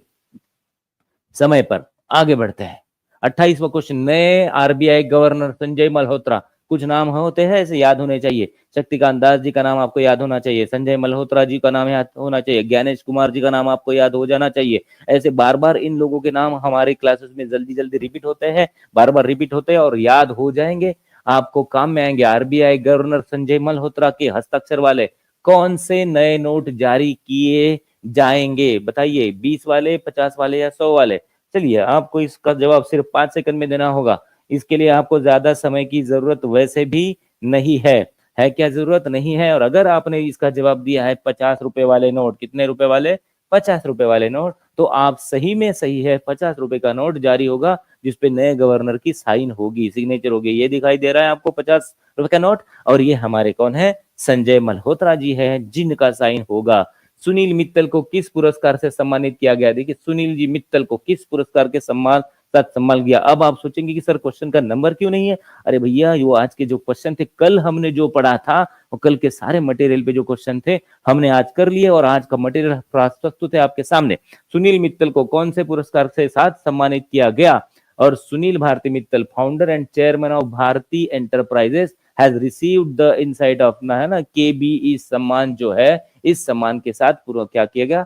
[SPEAKER 1] समय पर। आगे बढ़ते हैं। 28वां क्वेश्चन, नए RBI गवर्नर संजय मल्होत्रा, कुछ नाम होते हैं ऐसे याद होने चाहिए। शक्तिकांत दास जी का नाम आपको याद होना चाहिए, संजय मल्होत्रा जी का नाम याद होना चाहिए, ज्ञानेश कुमार जी का नाम आपको याद हो जाना चाहिए। ऐसे बार बार इन लोगों के नाम हमारे क्लासेस में जल्दी जल्दी रिपीट होते हैं, बार बार रिपीट होते हैं और याद हो जाएंगे, आपको काम में आएंगे। RBI गवर्नर संजय मल्होत्रा के हस्ताक्षर वाले कौन से नए नोट जारी किए जाएंगे? बताइए, 20 वाले, 50 वाले या 100 वाले? चलिए, आपको इसका जवाब सिर्फ 5 सेकंड में देना होगा। इसके लिए आपको ज्यादा समय की जरूरत वैसे भी नहीं है क्या? जरूरत नहीं है। और अगर आपने इसका जवाब दिया है 50 रुपए वाले नोट, कितने रुपए वाले? 50 रुपए वाले नोट, तो आप सही में सही है। 50 रुपए का नोट जारी होगा जिसपे नए गवर्नर की साइन होगी, सिग्नेचर होगी। ये दिखाई दे रहा है आपको 50 रुपए का नोट, और ये हमारे कौन है? संजय मल्होत्रा जी है जिनका साइन होगा। सुनील मित्तल को किस पुरस्कार से सम्मानित किया गया? देखिए, सुनील जी मित्तल को किस पुरस्कार के साथ सम्मान किया? अब आप सोचेंगे कि सर क्वेश्चन का नंबर क्यों नहीं है? अरे भैया, वो आज के जो क्वेश्चन थे, कल हमने जो पढ़ा था, और कल के सारे मटेरियल पे जो क्वेश्चन थे हमने आज कर लिए, और आज का मटेरियल प्रस्तुत है आपके सामने। सुनील मित्तल को कौन से पुरस्कार से साथ सम्मानित किया गया? और Sunil Bharti Mittal, founder and chairman of Bharti Enterprises, has received the insight of, ना है ना, KBE सम्मान जो है, इस सम्मान के साथ पूरा क्या किया गया?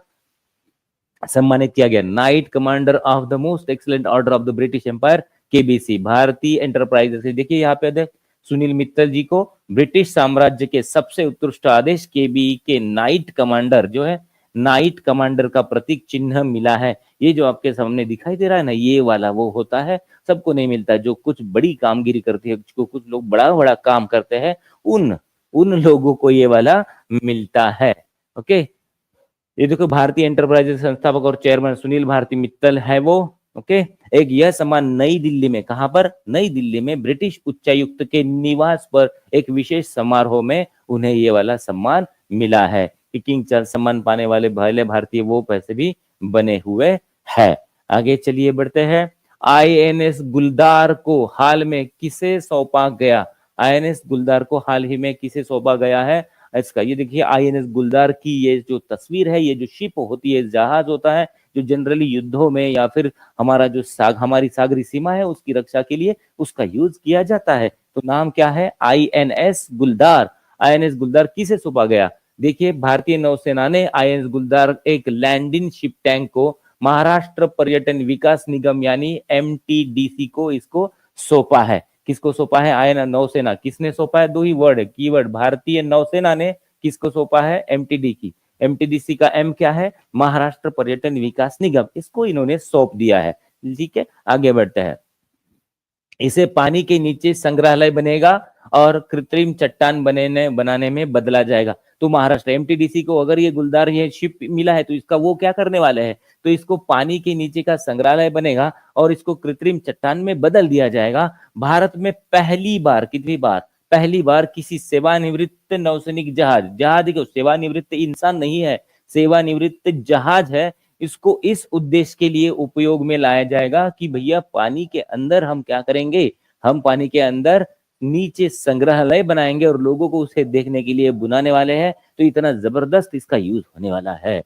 [SPEAKER 1] सम्मानित किया गया। Knight commander of the most excellent order of the British Empire, KBC, Bharti enterprises. देखिए यहाँ पे सुनील मित्तल जी को ब्रिटिश साम्राज्य के सबसे उत्कृष्ट आदेश KBE के नाइट कमांडर जो है, नाइट कमांडर का प्रतीक चिन्ह मिला है। ये जो आपके सामने दिखाई दे रहा है ना, ये वाला वो होता है, सबको नहीं मिलता। जो कुछ बड़ी कामगिरी करती है, जो कुछ लोग बड़ा बड़ा काम करते हैं, उन लोगों को ये वाला मिलता है। ओके, ये देखो, भारतीय एंटरप्राइजेस संस्थापक और चेयरमैन सुनील भारती मित्तल है वो। ओके। एक यह सम्मान नई दिल्ली में, कहां पर, नई दिल्ली में ब्रिटिश उच्चायुक्त के निवास पर एक विशेष समारोह में उन्हें ये वाला सम्मान मिला है कि किंग चार्ल्स सम्मान पाने वाले पहले भारतीय वो पैसे भी बने हुए है। आगे चलिए बढ़ते हैं। आईएनएस गुलदार को हाल में किसे सौंपा गया? आईएनएस गुलदार को हाल ही में किसे सौंपा गया है? इसका ये देखिए, आईएनएस गुलदार की ये जो तस्वीर है, ये जो शिप होती है, जहाज होता है जो जनरली युद्धों में या फिर हमारा जो हमारी सागरी सीमा है उसकी रक्षा के लिए उसका यूज किया जाता है। तो नाम क्या है? आईएनएस गुलदार। आईएनएस गुलदार किसे सौंपा गया? देखिए, भारतीय नौसेना ने आईएनएस गुलदार एक लैंडिंग शिप टैंक को महाराष्ट्र पर्यटन विकास निगम यानी एमटीडीसी को इसको सौंपा है। किसको सौंपा है? आईएनएस नौसेना। किसने सौंपा है? दो ही वर्ड है, कीवर्ड, भारतीय नौसेना ने किसको सौंपा है? एमटीडी की। एमटीडीसी का एम क्या है? महाराष्ट्र पर्यटन विकास निगम। इसको इन्होंने सौंप दिया है। ठीक है, आगे बढ़ते हैं। इसे पानी के नीचे संग्रहालय बनेगा और कृत्रिम चट्टान बनाने में बदला जाएगा। तो महाराष्ट्र एमटीडीसी को अगर ये गुलदार ये शिप मिला है तो इसका वो क्या करने वाले हैं? तो इसको पानी के नीचे का संग्रहालय बनेगा और इसको कृत्रिम चट्टान में बदल दिया जाएगा। भारत में पहली बार, कितनी बार? पहली बार किसी सेवानिवृत्त नौसैनिक जहाज को, सेवानिवृत्त इंसान नहीं है, सेवानिवृत्त जहाज है, इसको इस उद्देश्य के लिए उपयोग में लाया जाएगा कि भैया पानी के अंदर हम क्या करेंगे? हम पानी के अंदर नीचे संग्रहालय बनाएंगे और लोगों को उसे देखने के लिए बुलाने वाले हैं। तो इतना जबरदस्त इसका यूज होने वाला है।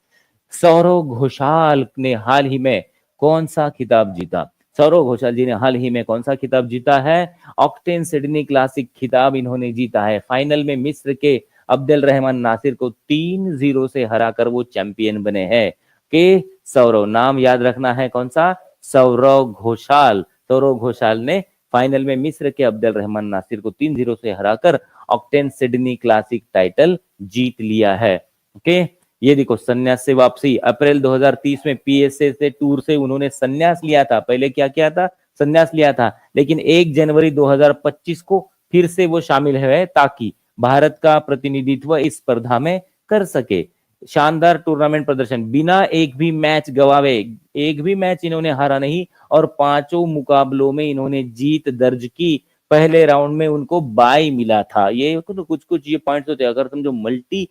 [SPEAKER 1] सौरव घोषाल ने हाल ही में कौन सा खिताब जीता? सौरव घोषाल जी ने हाल ही में कौन सा खिताब जीता है? ऑक्टेन सिडनी क्लासिक खिताब इन्होंने जीता है। फाइनल में मिस्र के अब्दुल रहमान नासिर को 3-0 से हराकर वो चैंपियन बने हैं। के सौरव, नाम याद रखना है, कौन सा? सौरव घोषाल। सौरव घोषाल ने फाइनल में मिस्र के अब्दुल रहमान नासिर को 3-0 से हराकर ऑक्टेन सिडनी क्लासिक टाइटल जीत लिया है। ओके, ये देखो, संन्यास से वापसी। अप्रैल 2030 में पीएसए से टूर से उन्होंने संन्यास लिया था। पहले क्या किया था? संन्यास लिया था, लेकिन 1 जनवरी 2025 को फिर से वो शामिल हुए ताकि भारत का प्रतिनिधित्व इस स्पर्धा में कर सके। शानदार टूर्नामेंट प्रदर्शन, बिना एक भी मैच गवावे, एक भी मैच इन्होंने हारा नहीं और 5 मुकाबलों में इन्होंने जीत दर्ज की। पहले राउंड में उनको बाय मिला था। ये कुछ कुछ ये पॉइंट्स होते हैं। अगर तुम जो मल्टी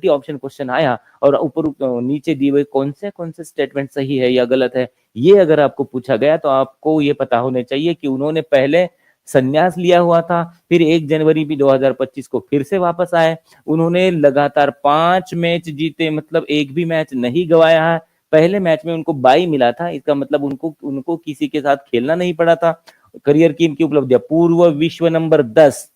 [SPEAKER 1] ऑप्शन क्वेश्चन आया और ऊपर नीचे दिए हुए कौन से स्टेटमेंट सही है या गलत है, ये अगर आपको पूछा गया तो आपको ये पता होने चाहिए कि उन्होंने पहले संन्यास लिया हुआ था, फिर 1 जनवरी भी 2025 को फिर से वापस आए। उन्होंने लगातार 5 मैच जीते, मतलब एक भी मैच नहीं गवाया है। पहले मैच में उनको बाई मिला था, इसका मतलब उनको किसी के साथ खेलना नहीं पड़ा था। करियर की इनकी उपलब्धियां, पूर्व विश्व नंबर 10,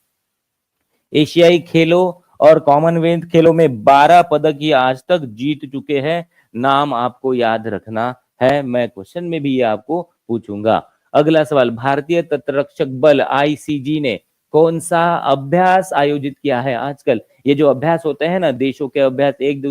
[SPEAKER 1] एशियाई खेलों और कॉमनवेल्थ खेलों में 12 पदक ये आज तक जीत चुके हैं। नाम आपको याद रखना है, मैं क्वेश्चन में भी ये आपको पूछूंगा। अगला सवाल, भारतीय तटरक्षक बल आईसीजी ने कौन सा अभ्यास आयोजित किया है? आजकल ये जो अभ्यास होते हैं ना, देशों के अभ्यास, एक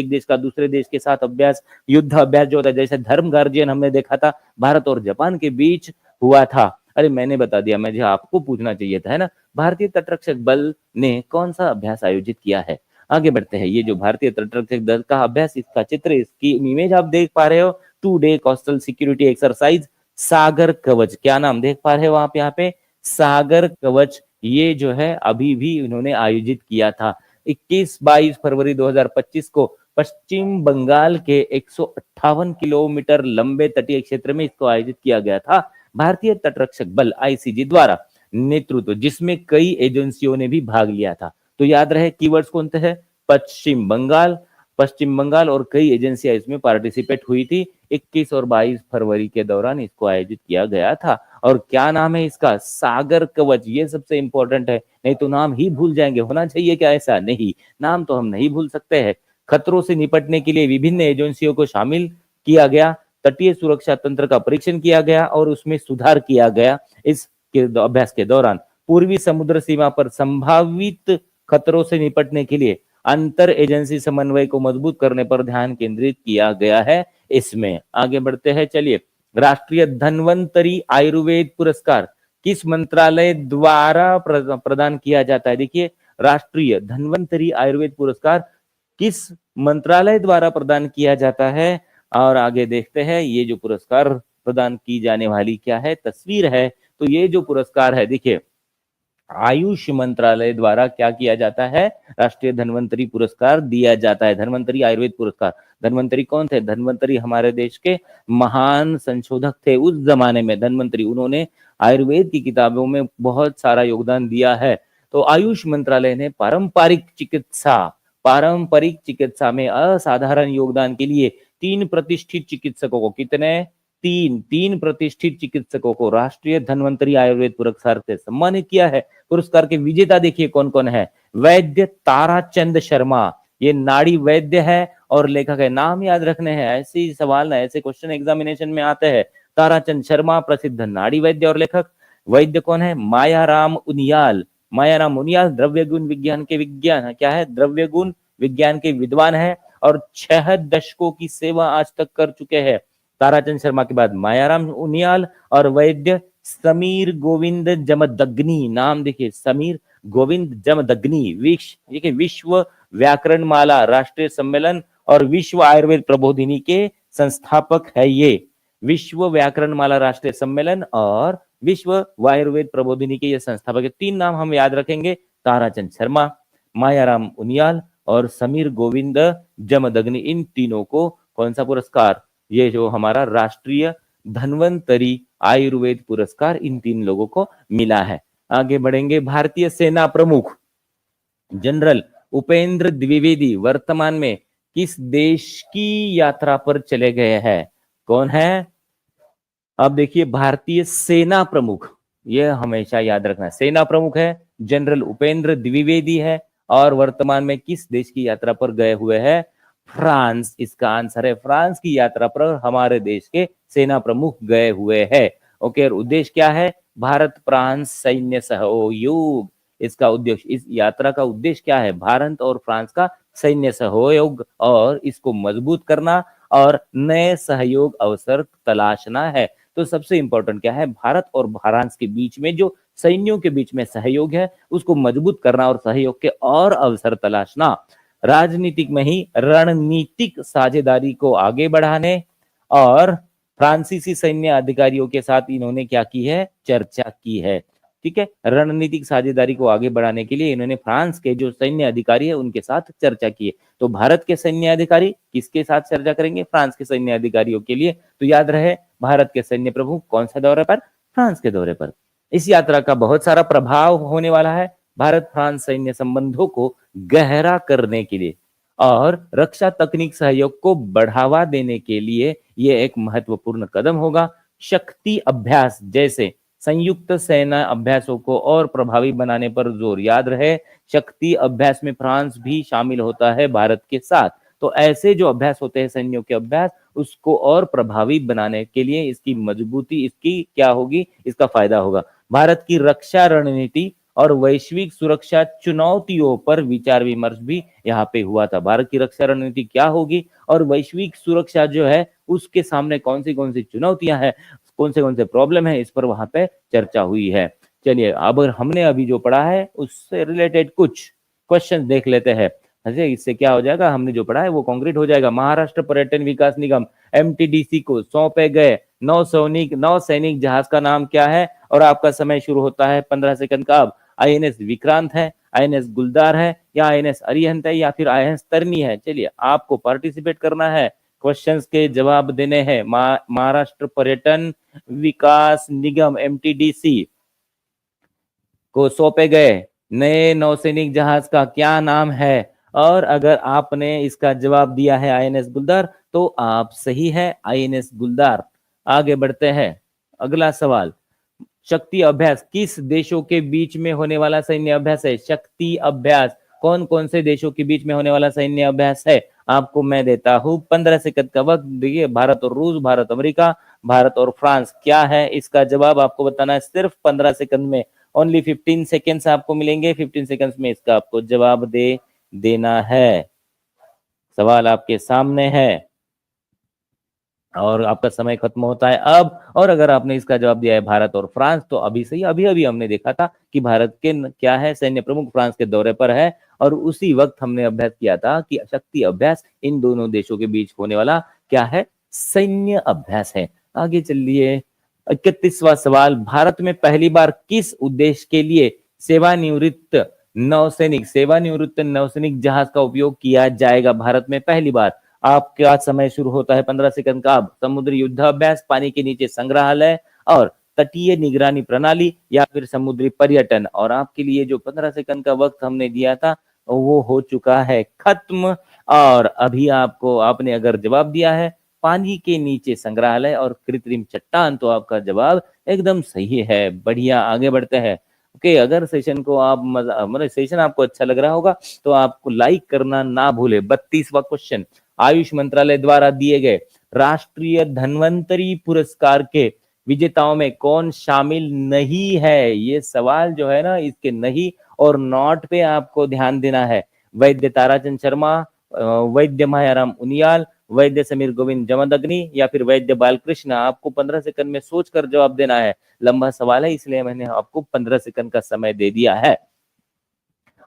[SPEAKER 1] देश का दूसरे देश के साथ अभ्यास, युद्ध अभ्यास जो होता है, जैसे धर्म गार्जियन हमने देखा था भारत और जापान के बीच हुआ था। अरे मैंने बता दिया, मुझे आपको पूछना चाहिए था, है ना। भारतीय तटरक्षक बल ने कौन सा अभ्यास आयोजित किया है? आगे बढ़ते हैं। ये जो भारतीय तटरक्षक दल का अभ्यास, इसका चित्र, इसकी इमेज आप देख पा रहे हो। 2 डे कोस्टल सिक्योरिटी एक्सरसाइज सागर कवच, क्या नाम देख पा रहे हो आप यहाँ पे? सागर कवच। ये जो है अभी भी उन्होंने आयोजित किया था। 21-22 फरवरी 2025 को पश्चिम बंगाल के 158 किलोमीटर लंबे तटीय क्षेत्र में इसको आयोजित किया गया था। भारतीय तटरक्षक बल आईसीजी द्वारा नेतृत्व, जिसमें कई एजेंसियों ने भी भाग लिया था। तो याद रहे कीवर्ड्स कौन थे? पश्चिम बंगाल और कई एजेंसियां इसमें पार्टिसिपेट हुई थी। 21 और 22 फरवरी के दौरान इसको आयोजित किया गया था। और क्या नाम है इसका? सागर कवच। ये सबसे इंपॉर्टेंट है, नहीं तो नाम ही भूल जाएंगे। होना चाहिए क्या ऐसा? नहीं, नाम तो हम नहीं भूल सकते हैं। खतरों से निपटने के लिए विभिन्न एजेंसियों को शामिल किया गया, तटीय सुरक्षा तंत्र का परीक्षण किया गया और उसमें सुधार किया गया। इस अभ्यास के दौरान पूर्वी समुद्र सीमा पर संभावित खतरों से निपटने के लिए अंतर एजेंसी समन्वय को मजबूत करने पर ध्यान केंद्रित किया गया है। इसमें आगे बढ़ते हैं, चलिए। राष्ट्रीय धन्वंतरी आयुर्वेद पुरस्कार किस मंत्रालय द्वारा प्रदान किया जाता है? देखिए, राष्ट्रीय धन्वंतरी आयुर्वेद पुरस्कार किस मंत्रालय द्वारा प्रदान किया जाता है? और आगे देखते हैं ये जो पुरस्कार प्रदान की जाने वाली क्या है तस्वीर है। तो ये जो पुरस्कार है देखिए, आयुष मंत्रालय द्वारा क्या किया जाता है, राष्ट्रीय धन्वंतरी पुरस्कार दिया जाता है, धन्वंतरी आयुर्वेद पुरस्कार। धन्वंतरी कौन थे? धन्वंतरी हमारे देश के महान संशोधक थे उस जमाने में। धन्वंतरी, उन्होंने आयुर्वेद की किताबों में बहुत सारा योगदान दिया है। तो आयुष मंत्रालय ने पारंपरिक चिकित्सा में असाधारण योगदान के लिए 3 प्रतिष्ठित चिकित्सकों को, कितने? 3 प्रतिष्ठित चिकित्सकों को राष्ट्रीय धन्वंतरी आयुर्वेद पुरस्कार से सम्मानित किया है। पुरस्कार के विजेता देखिए कौन कौन है। वैद्य ताराचंद शर्मा, ये नाड़ी वैद्य है और लेखक है। नाम याद रखने हैं, ऐसे ही सवाल ना, ऐसे क्वेश्चन एग्जामिनेशन में आते हैं। ताराचंद शर्मा प्रसिद्ध नाड़ी वैद्य और लेखक। वैद्य कौन है? मायाराम उनियाल। मायाराम उनियाल द्रव्य गुण विज्ञान के विज्ञान क्या है, द्रव्य गुण विज्ञान के विद्वान है और 6 दशकों की सेवा आज तक कर चुके हैं। ताराचंद शर्मा के बाद मायाराम उनियाल और वैद्य समीर गोविंद जमदग्नि। नाम देखिए, समीर गोविंद जमदग्नि। विश्व व्याकरण माला राष्ट्रीय सम्मेलन और विश्व आयुर्वेद प्रबोधिनी के संस्थापक है ये। विश्व व्याकरण माला राष्ट्रीय सम्मेलन और विश्व आयुर्वेद प्रबोधिनी के ये संस्थापक है। 3 नाम हम याद रखेंगे, ताराचंद शर्मा, मायाराम उनियाल और समीर गोविंद जमदग्नि। इन तीनों को कौन सा पुरस्कार, ये जो हमारा राष्ट्रीय धन्वंतरी आयुर्वेद पुरस्कार, इन 3 लोगों को मिला है। आगे बढ़ेंगे। भारतीय सेना प्रमुख जनरल उपेंद्र द्विवेदी वर्तमान में किस देश की यात्रा पर चले गए हैं? कौन है? अब देखिए, भारतीय सेना प्रमुख, ये हमेशा याद रखना, सेना प्रमुख है जनरल उपेंद्र द्विवेदी है और वर्तमान में किस देश की यात्रा पर गए हुए हैं? फ्रांस। इसका आंसर है फ्रांस की यात्रा पर हमारे देश के सेना प्रमुख गए हुए हैं। ओके, और उद्देश्य क्या है? भारत फ्रांस सैन्य सहयोग। इसका उद्देश्य, इस यात्रा का उद्देश्य क्या है? भारत और फ्रांस का सैन्य सहयोग और इसको मजबूत करना और नए सहयोग अवसर तलाशना है। तो सबसे इंपॉर्टेंट क्या है? भारत और फ्रांस के बीच में जो सैन्यों के बीच में सहयोग है उसको मजबूत करना और सहयोग के और अवसर तलाशना। राजनीतिक में ही रणनीतिक साझेदारी को आगे बढ़ाने और फ्रांसीसी सैन्य अधिकारियों के साथ इन्होंने क्या की है? चर्चा की है। ठीक है, रणनीतिक साझेदारी को आगे बढ़ाने के लिए इन्होंने फ्रांस के जो सैन्य अधिकारी है उनके साथ चर्चा की है। तो भारत के सैन्य अधिकारी किसके साथ चर्चा करेंगे? फ्रांस के सैन्य अधिकारियों के लिए। तो याद रहे, भारत के सैन्य प्रमुख कौन सा दौरे पर? फ्रांस के दौरे पर। इस यात्रा का बहुत सारा प्रभाव होने वाला है भारत फ्रांस सैन्य संबंधों को गहरा करने के लिए और रक्षा तकनीक सहयोग को बढ़ावा देने के लिए ये एक महत्वपूर्ण कदम होगा। शक्ति अभ्यास जैसे संयुक्त सेना अभ्यासों को और प्रभावी बनाने पर जोर। याद रहे, शक्ति अभ्यास में फ्रांस भी शामिल होता है भारत के साथ। तो ऐसे जो अभ्यास होते हैं सैन्यों के अभ्यास, उसको और प्रभावी बनाने के लिए इसकी मजबूती, इसकी क्या होगी? इसका फायदा होगा। भारत की रक्षा रणनीति और वैश्विक सुरक्षा चुनौतियों पर विचार विमर्श भी यहाँ पे हुआ था। भारत की रक्षा रणनीति क्या होगी और वैश्विक सुरक्षा जो है उसके सामने कौन सी चुनौतियां हैं, कौन से प्रॉब्लम है, इस पर वहां पे चर्चा हुई है। चलिए, अब हमने अभी जो पढ़ा है उससे रिलेटेड कुछ क्वेश्चन देख लेते हैं। इससे क्या हो जाएगा, हमने जो पढ़ा है वो कॉन्क्रीट हो जाएगा। महाराष्ट्र पर्यटन विकास निगम एमटीडीसी को सौंपे गए नौसैनिक जहाज का नाम क्या है? और आपका समय शुरू होता है 15 सेकंड का। अब आईएनएस विक्रांत है, आईएनएस गुलदार है या आईएनएस अरिहंत है या फिर आईएनएस तरनी है? चलिए, आपको पार्टिसिपेट करना है, क्वेश्चंस के जवाब देने हैं। महाराष्ट्र पर्यटन विकास निगम एमटीडीसी को सौंपे गए नए नौसैनिक जहाज का क्या नाम है? और अगर आपने इसका जवाब दिया है आईएनएस गुलदार तो आप सही है, आईएनएस गुलदार। आगे बढ़ते हैं, अगला सवाल। शक्ति अभ्यास किस देशों के बीच में होने वाला सैन्य अभ्यास है? शक्ति अभ्यास कौन कौन से देशों के बीच में होने वाला सैन्य अभ्यास है? आपको मैं देता हूं 15 सेकंड का वक्त। देखिए, भारत और रूस, भारत अमेरिका, भारत और फ्रांस। क्या है इसका जवाब? आपको बताना है सिर्फ 15 सेकंड में। ओनली 15 सेकेंड्स आपको मिलेंगे। 15 सेकेंड्स में इसका आपको जवाब देना है। सवाल आपके सामने है और आपका समय खत्म होता है अब। और अगर आपने इसका जवाब दिया है भारत और फ्रांस तो अभी सही। अभी हमने देखा था कि भारत के क्या है, सैन्य प्रमुख फ्रांस के दौरे पर है और उसी वक्त हमने अभ्यास किया था कि शक्ति अभ्यास इन दोनों देशों के बीच होने वाला क्या है, सैन्य अभ्यास है। आगे चलिए, 31वां सवाल, भारत में पहली बार किस उद्देश्य के लिए सेवानिवृत्त नौसैनिक जहाज का उपयोग किया जाएगा भारत में पहली बार? आपका समय शुरू होता है 15 सेकंड का। अब समुद्री युद्धाभ्यास, पानी के नीचे संग्रहालय और तटीय निगरानी प्रणाली, या फिर समुद्री पर्यटन। और आपके लिए जो 15 सेकंड का वक्त हमने दिया था वो हो चुका है खत्म। और अभी आपने अगर जवाब दिया है पानी के नीचे संग्रहालय और कृत्रिम चट्टान, तो आपका जवाब एकदम सही है। बढ़िया, आगे बढ़ते हैं। ओके, अगर सेशन को आप मतलब सेशन आपको अच्छा लग रहा होगा तो आपको लाइक करना ना भूले। 32वां क्वेश्चन, आयुष मंत्रालय द्वारा दिए गए राष्ट्रीय धन्वंतरी पुरस्कार के विजेताओं में कौन शामिल नहीं है? ये सवाल जो है ना, इसके नहीं और नॉट पे आपको ध्यान देना है। वैद्य ताराचंद शर्मा, वैद्य मायाराम उनियाल, वैद्य समीर गोविंद जमदग्नि, या फिर वैद्य बालकृष्ण। आपको 15 सेकंड में सोचकर जवाब देना है। लंबा सवाल है इसलिए मैंने आपको 15 सेकंड का समय दे दिया है।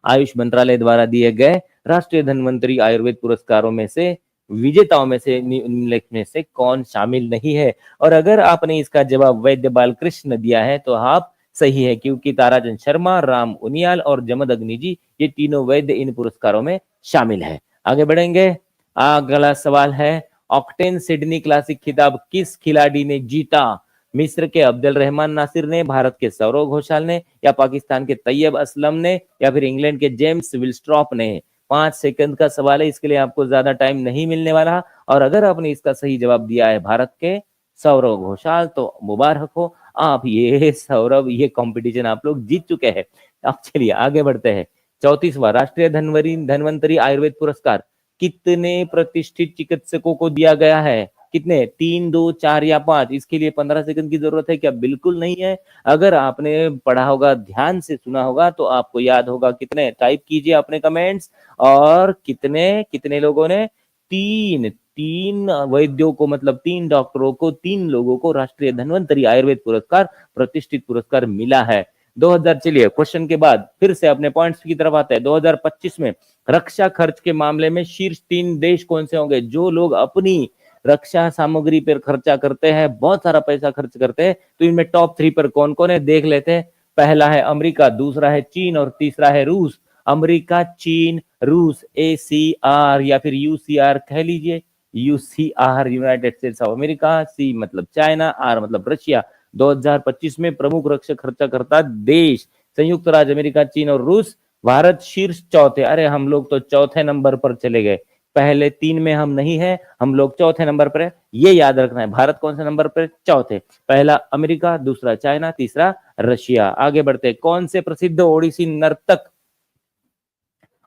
[SPEAKER 1] आयुष मंत्रालय द्वारा दिए गए राष्ट्रीय धन्वंतरी आयुर्वेद पुरस्कारों में से विजेताओं में से निम्नलिखित में से कौन शामिल नहीं है? और अगर आपने इसका जवाब वैद्य बालकृष्ण दिया है तो आप सही है, क्योंकि ताराचंद शर्मा, राम उनियाल और जमदग्नि जी, ये तीनों वैद्य इन पुरस्कारों में शामिल है। आगे बढ़ेंगे। अगला सवाल है, ऑक्टेन सिडनी क्लासिक खिताब किस खिलाड़ी ने जीता? मिस्र के अब्दुल रहमान नासिर ने, भारत के सौरव घोषाल ने, या पाकिस्तान के तैयब असलम ने, या फिर इंग्लैंड के जेम्स विलस्ट्रॉप ने? 5 सेकंड का सवाल है, इसके लिए आपको ज्यादा टाइम नहीं मिलने वाला। और अगर आपने इसका सही जवाब दिया है भारत के सौरव घोषाल, तो मुबारक हो आप, ये सौरव, ये कंपटीशन आप लोग जीत चुके हैं। अब चलिए आगे बढ़ते हैं। 34वां राष्ट्रीय धन्वंतरी आयुर्वेद पुरस्कार कितने प्रतिष्ठित चिकित्सकों को दिया गया है? कितने? 3, 2, 4 या 5? इसके लिए 15 सेकंड की जरूरत है क्या? बिल्कुल नहीं है। अगर आपने पढ़ा होगा, ध्यान से सुना होगा, तो आपको याद होगा। कितने? टाइप कीजिए अपने कमेंट्स। और कितने लोगों ने? 3 वैद्यों को, मतलब 3 डॉक्टरों को, 3 लोगों को राष्ट्रीय धन्वंतरी आयुर्वेद पुरस्कार, प्रतिष्ठित पुरस्कार मिला है। 2000, चलिए क्वेश्चन के बाद फिर से अपने पॉइंट्स की तरफ आते हैं। 2025 में रक्षा खर्च के मामले में शीर्ष 3 देश कौन से होंगे? जो लोग अपनी रक्षा सामग्री पर खर्चा करते हैं, बहुत सारा पैसा खर्च करते हैं, तो इनमें टॉप 3 पर कौन कौन है देख लेते हैं। पहला है अमेरिका, दूसरा है चीन और तीसरा है रूस। अमेरिका, चीन, रूस, ACR या फिर UCR कह लीजिए। UCR United states of America, C मतलब चाइना, R मतलब रशिया। 2025 में प्रमुख रक्षा खर्चा करता देश संयुक्त राज्य अमेरिका, चीन और रूस। भारत शीर्ष चौथे। अरे हम लोग तो चौथे नंबर पर चले गए, पहले 3 में हम नहीं है, हम लोग चौथे नंबर पर है। ये याद रखना है। भारत कौन से नंबर पर? चौथे। पहला अमेरिका, दूसरा चाइना, तीसरा रशिया। आगे बढ़ते, कौन से प्रसिद्ध ओडिसी नर्तक,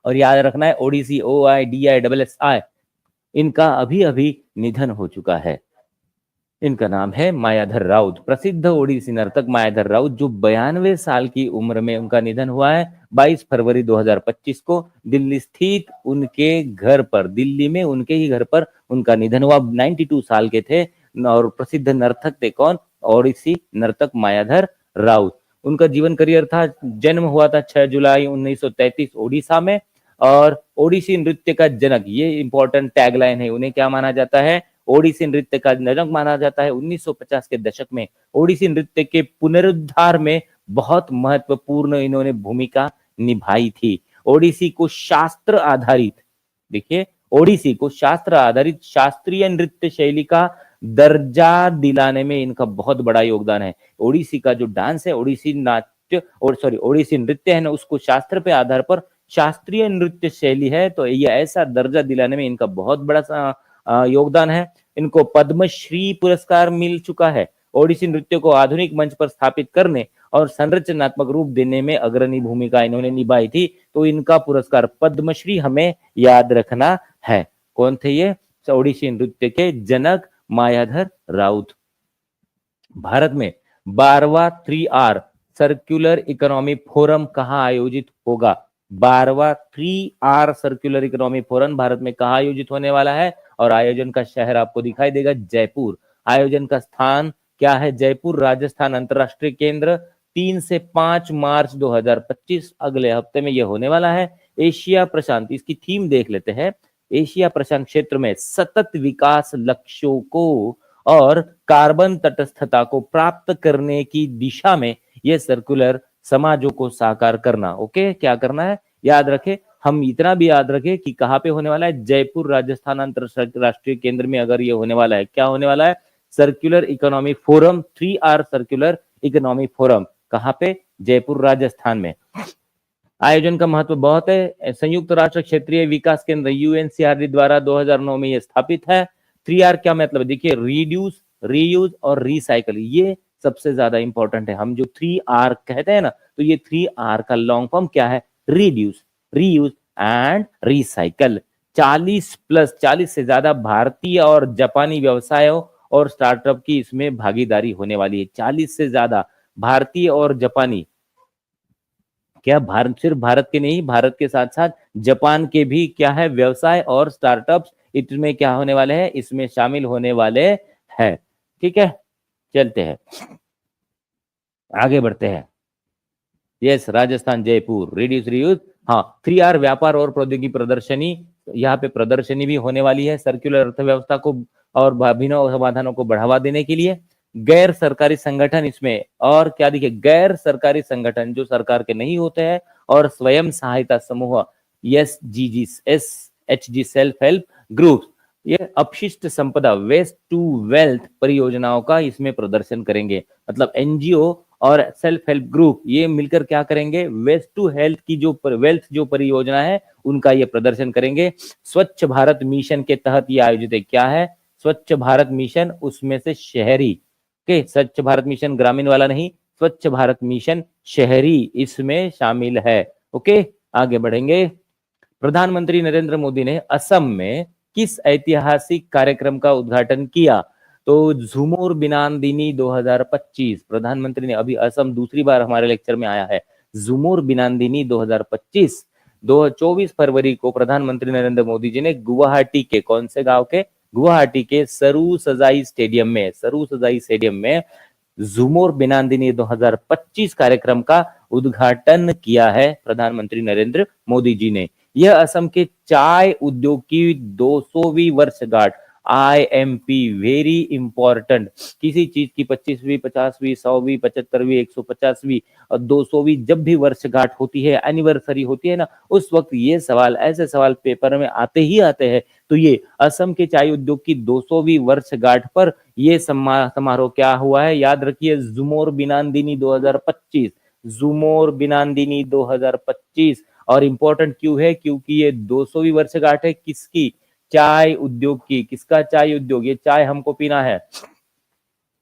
[SPEAKER 1] और याद रखना है ओडिसी, OIDISSI, इनका अभी अभी निधन हो चुका है। इनका नाम है मायाधर राउत। प्रसिद्ध ओडिसी नर्तक मायाधर राउत, जो 92 साल की उम्र में उनका निधन हुआ है 22 फरवरी 2025 को दिल्ली स्थित उनके घर पर, दिल्ली में उनके ही घर पर उनका निधन हुआ। 92 साल के थे और प्रसिद्ध नर्तक थे। कौन? ओडिसी नर्तक मायाधर राउत। उनका जीवन करियर था, जन्म हुआ था 6 जुलाई 1933 ओडिशा में। और ओडिसी नृत्य का जनक, ये इंपॉर्टेंट टैगलाइन है, उन्हें क्या माना जाता है? ओडिसी नृत्य का जनक माना जाता है। 1950 के दशक में ओडिसी नृत्य के पुनरुद्धार में बहुत महत्वपूर्ण इन्होंने भूमिका निभाई थी। ओडिसी को शास्त्र आधारित, देखिए, ओडिसी को शास्त्र आधारित शास्त्रीय नृत्य शैली का दर्जा दिलाने में इनका बहुत बड़ा योगदान है। ओडिसी का जो डांस है, ओडिसी नाट्य और ओडिसी नृत्य है ना, उसको शास्त्र पे आधार पर शास्त्रीय नृत्य शैली है, तो ये ऐसा दर्जा दिलाने में इनका बहुत बड़ा योगदान है। इनको पद्मश्री पुरस्कार मिल चुका है। ओडिसी नृत्य को आधुनिक मंच पर स्थापित करने और संरचनात्मक रूप देने में अग्रणी भूमिका इन्होंने निभाई थी, तो इनका पुरस्कार पद्मश्री हमें याद रखना है। कौन थे ये? ओडिसी नृत्य के जनक मायाधर राउत। भारत में 12वां 3R सर्कुलर इकोनॉमी फोरम कहाँ आयोजित होगा? 12वां 3R circular economy forum Bharat में कहाँ आयोजित होने वाला है? और आयोजन का शहर आपको दिखाई देगा, जयपुर। आयोजन का स्थान क्या है? जयपुर, राजस्थान अंतरराष्ट्रीय केंद्र। 3 से 5 मार्च 2025, अगले हफ्ते में यह होने वाला है। एशिया प्रशांत, इसकी थीम देख लेते हैं। एशिया प्रशांत क्षेत्र में सतत विकास लक्ष्यों को और कार्बन तटस्थता को प्राप्त करने की दिशा में यह सर्कुलर समाजों को साकार करना। ओके, क्या करना है याद रखे, हम इतना भी याद रखें कि कहाँ पे होने वाला है, जयपुर राजस्थान अंतरराष्ट्रीय केंद्र में अगर ये होने वाला है, क्या होने वाला है, circular economy forum, 3R circular economy forum, कहाँ पे, जयपुर राजस्थान में। आयोजन का महत्व बहुत है। संयुक्त राष्ट्र क्षेत्रीय विकास केंद्र यूएनसीआरडी द्वारा 2009 में यह स्थापित है। 3R क्या मतलब, देखिए रिड्यूस, रीयूज और रिसाइकल, ये सबसे ज्यादा इंपॉर्टेंट है। हम जो 3R कहते हैं ना, तो ये 3R का लॉन्ग फॉर्म क्या है, रिड्यूस, रीयूज एंड रिसाइकल। 40 से ज्यादा भारतीय और जापानी व्यवसायों और स्टार्टअप की इसमें भागीदारी होने वाली है। 40 से ज्यादा भारतीय और जापानी, क्या भारत, सिर्फ भारत के नहीं, भारत के साथ साथ जापान के भी क्या है, व्यवसाय और स्टार्टअप्स इसमें क्या होने वाले हैं, इसमें शामिल होने वाले हैं। ठीक है, चलते हैं आगे बढ़ते हैं। Yes, Rajasthan Jaipur, reduce reuse. हाँ, 3R व्यापार और प्रौद्योगिकी प्रदर्शनी, यहाँ पे प्रदर्शनी भी होने वाली है सर्कुलर अर्थव्यवस्था को और अभिनव समाधानों को बढ़ावा देने के लिए। गैर सरकारी संगठन इसमें, और क्या देखिए, गैर सरकारी संगठन जो सरकार के नहीं होते हैं और स्वयं सहायता समूह, SGG, SHG self help group, ये अपशिष्ट संपदा, वेस्ट टू वेल्थ परियोजनाओं का इसमें प्रदर्शन करेंगे। मतलब एनजीओ और सेल्फ हेल्प ग्रुप ये मिलकर क्या करेंगे, वेस्ट टू हेल्थ की जो वेल्थ जो परियोजना है उनका ये प्रदर्शन करेंगे। स्वच्छ भारत मिशन के तहत ये आयोजित है। क्या है, स्वच्छ भारत मिशन, उसमें से शहरी के, स्वच्छ भारत मिशन ग्रामीण वाला नहीं, स्वच्छ भारत मिशन शहरी इसमें शामिल है। ओके, आगे बढ़ेंगे। प्रधानमंत्री नरेंद्र मोदी ने असम में किस ऐतिहासिक कार्यक्रम का उद्घाटन किया, तो झुमोर बिनांदिनी 2025। प्रधानमंत्री ने, अभी असम दूसरी बार हमारे लेक्चर में आया है, झुमोर बिनांदिनी 2025। 24 फरवरी को प्रधानमंत्री नरेंद्र मोदी जी ने गुवाहाटी के, कौन से गांव के, गुवाहाटी के सरू सजाई स्टेडियम में झुमोर बिनांदिनी 2025 कार्यक्रम का उद्घाटन किया है प्रधानमंत्री नरेंद्र मोदी जी ने। यह असम के चाय उद्योग की 200वीं वर्षगांठ, IMP, वेरी इंपॉर्टेंट, किसी चीज की 25वीं, 50वीं, 100वीं, 75वीं, 150वीं और 200वीं जब भी वर्षगांठ होती है, एनिवर्सरी होती है ना, उस वक्त ये सवाल, ऐसे सवाल पेपर में आते ही आते हैं। तो ये असम के चाय उद्योग की 200वीं वर्षगांठ पर ये समारोह क्या हुआ है, याद रखिए, झुमोर बिनांदिनी 2025, झुमोर बिनांदिनी 2025। और इंपॉर्टेंट क्यों है, क्योंकि ये 200वीं वर्षगांठ है किसकी, चाय उद्योग की। किसका चाय उद्योग, ये चाय हमको पीना है,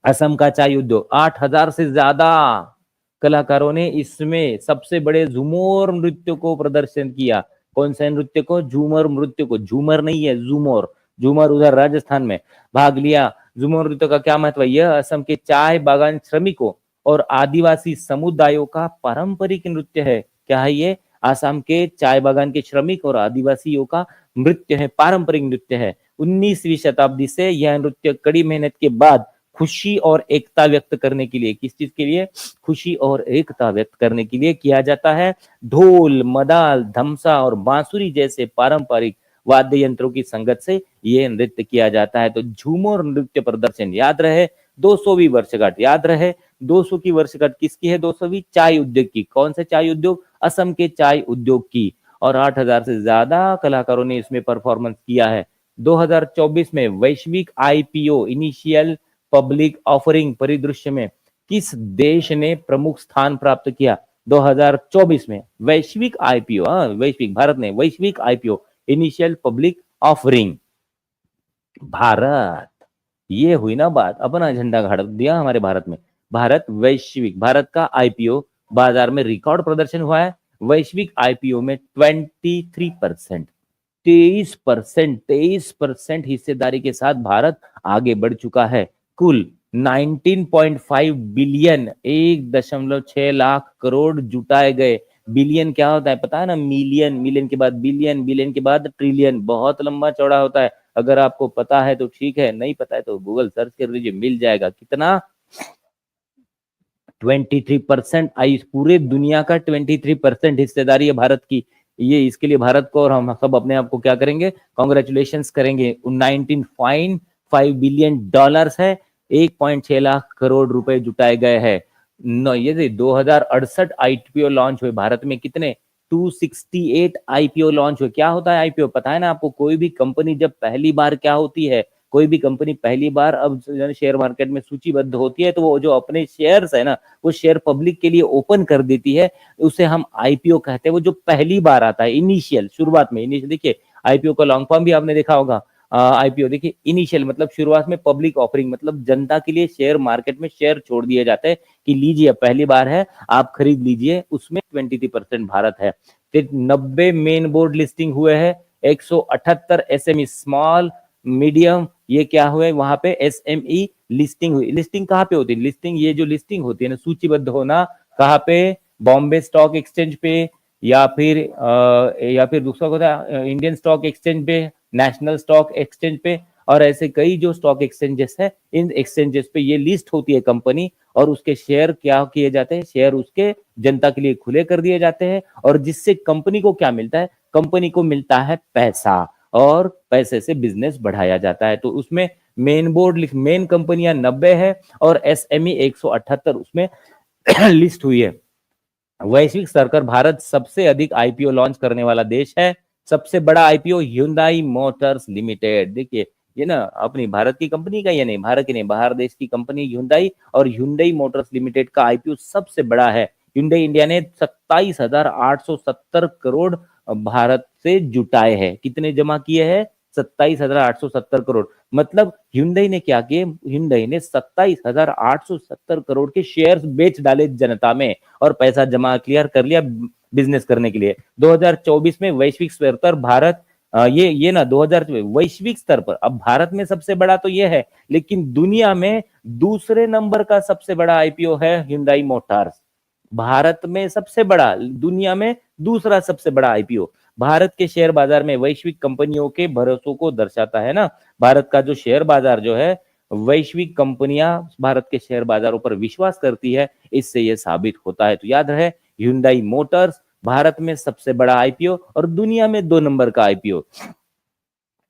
[SPEAKER 1] असम का चाय उद्योग। 8000 से ज्यादा कलाकारों ने इसमें सबसे बड़े झूमर नृत्य को प्रदर्शन किया। कौन से नृत्य को, झूमर नृत्य को, झूमर नहीं है, झूमर, झूमर उधर राजस्थान में भाग लिया। झूमर नृत्य का क्या महत्व है, यह असम के चाय बागान श्रमिकों और आदिवासी समुदायों का पारंपरिक नृत्य है। क्या है ये, आसाम के चाय बागान के श्रमिक और आदिवासियों का नृत्य है, पारंपरिक नृत्य है। 19वीं शताब्दी से यह नृत्य कड़ी मेहनत के बाद खुशी और एकता व्यक्त करने के लिए, किस चीज के लिए, खुशी और एकता व्यक्त करने के लिए किया जाता है। ढोल, मदाल, धमसा और बांसुरी जैसे पारंपरिक वाद्य यंत्रों की संगत से ये नृत्य किया जाता है। तो झूमर नृत्य प्रदर्शन याद रहे, 200वीं वर्षगांठ याद रहे, 200 की वर्षगांठ किसकी है, 200वीं, चाय उद्योग की। कौन से चाय उद्योग, असम के चाय उद्योग की। और 8000 से ज्यादा कलाकारों ने इसमें परफॉर्मेंस किया है। 2024 में वैश्विक IPO, इनिशियल पब्लिक ऑफरिंग परिदृश्य में किस देश ने प्रमुख स्थान प्राप्त किया 2024 में, वैश्विक IPO, वैश्विक, भारत ने वैश्विक IPO, initial public offering, Bharat. ये हुई ना बात, अपना झंडा गाड़ दिया हमारे भारत में। भारत वैश्विक, भारत का IPO बाजार में रिकॉर्ड प्रदर्शन हुआ है। वैश्विक IPO में 23%, 23% हिस्सेदारी के साथ भारत आगे बढ़ चुका है। कुल 19.5 बिलियन, 1.6 लाख करोड़ जुटाए गए। बिलियन क्या होता है पता है ना, मिलियन, मिलियन के बाद बिलियन, बिलियन के बाद ट्रिलियन, बहुत लंबा चौड़ा होता है। अगर आपको पता है तो ठीक है, नहीं पता है तो गूगल सर्च कर लीजिए, मिल जाएगा। कितना, 23%। आई पूरे दुनिया का 23% हिस्सेदारी है भारत की ये इसके लिए भारत को और हम सब अपने आप को क्या करेंगे, कॉन्ग्रेचुलेशंस करेंगे। 19.5 बिलियन डॉलर्स है, 1.6 लाख करोड़ रुपए जुटाए गए हैं। ये 2068 आईपीओ लॉन्च हुए भारत में, कितने 268 आईपीओ लॉन्च हुए। क्या होता है आईपीओ, पता है ना आपको? कोई भी कंपनी जब पहली बार क्या होती है, कोई भी कंपनी पहली बार अब शेयर मार्केट में सूचीबद्ध होती है, तो वो जो अपने शेयर्स है ना, वो शेयर पब्लिक के लिए ओपन कर देती है, उसे हम आईपीओ कहते हैं। वो जो पहली बार आता है, इनिशियल, शुरुआत में, इनिशियल देखिए आईपीओ का लॉन्ग फॉर्म भी आपने देखा होगा। आईपीओ देखिए, इनिशियल मतलब शुरुआत में, पब्लिक ऑफरिंग मतलब जनता के लिए शेयर मार्केट में शेयर छोड़ दिए जाते हैं कि लीजिए पहली बार है, आप खरीद लीजिए। उसमें 23% भारत है। फिर 90 मेन बोर्ड लिस्टिंग हुए हैं, 178 एसएमई स्मॉल मीडियम, ये क्या हुए वहां पे एसएमई लिस्टिंग हुई। लिस्टिंग कहाँ पे होती है? लिस्टिंग, ये जो लिस्टिंग होती है ना, सूचीबद्ध होना, कहाँ पे? बॉम्बे स्टॉक एक्सचेंज पे, या फिर दूसरा होता है इंडियन स्टॉक एक्सचेंज पे, नेशनल स्टॉक एक्सचेंज पे, और ऐसे कई जो स्टॉक एक्सचेंजेस है, इन एक्सचेंजेस पे ये लिस्ट होती है कंपनी, और उसके शेयर क्या किए जाते हैं, शेयर उसके जनता के लिए खुले कर दिए जाते हैं। और जिससे कंपनी को क्या मिलता है? कंपनी को मिलता है पैसा, और पैसे से बिजनेस बढ़ाया जाता है। तो उसमें मेन बोर्ड, मेन कंपनियां 90 है, और एसएमई 178 उसमें लिस्ट हुई है। वैश्विक स्तर पर भारत सबसे अधिक आईपीओ लॉन्च करने वाला देश है। सबसे बड़ा आईपीओ Hyundai मोटर्स लिमिटेड, देखिए ये ना अपनी भारत की कंपनी का, ये नहीं भारत की नहीं, बाहर देश की कंपनी Hyundai, और Hyundai मोटर्स लिमिटेड का आईपीओ सबसे बड़ा है। Hyundai इंडिया ने 27,870 करोड़ भारत से जुटाए हैं। कितने जमा किए हैं? 27,870 करोड़। मतलब Hyundai ने क्या किए? Hyundai ने 27,870 करोड़ के शेयर्स बेच डाले जनता में, और पैसा जमा क्लियर कर लिया बिजनेस करने के लिए। 2024 में वैश्विक स्तर पर भारत, ये ना 2000 वैश्विक स्तर पर, अब भारत में सबसे बड़ा तो ये है, लेकिन दुनिया में दूसरे नंबर का सबसे बड़ा आईपीओ है Hyundai मोटर्स। भारत में सबसे बड़ा, दुनिया में दूसरा सबसे बड़ा आईपीओ। भारत के शेयर बाजार में वैश्विक कंपनियों के भरोसों को दर्शाता है ना। भारत का जो शेयर बाजार जो है, वैश्विक कंपनियां भारत के शेयर बाजारों पर विश्वास करती है, इससे यह साबित होता है। तो याद रहे, Hyundai मोटर्स भारत में सबसे बड़ा आईपीओ और दुनिया में 2 नंबर का आईपीओ।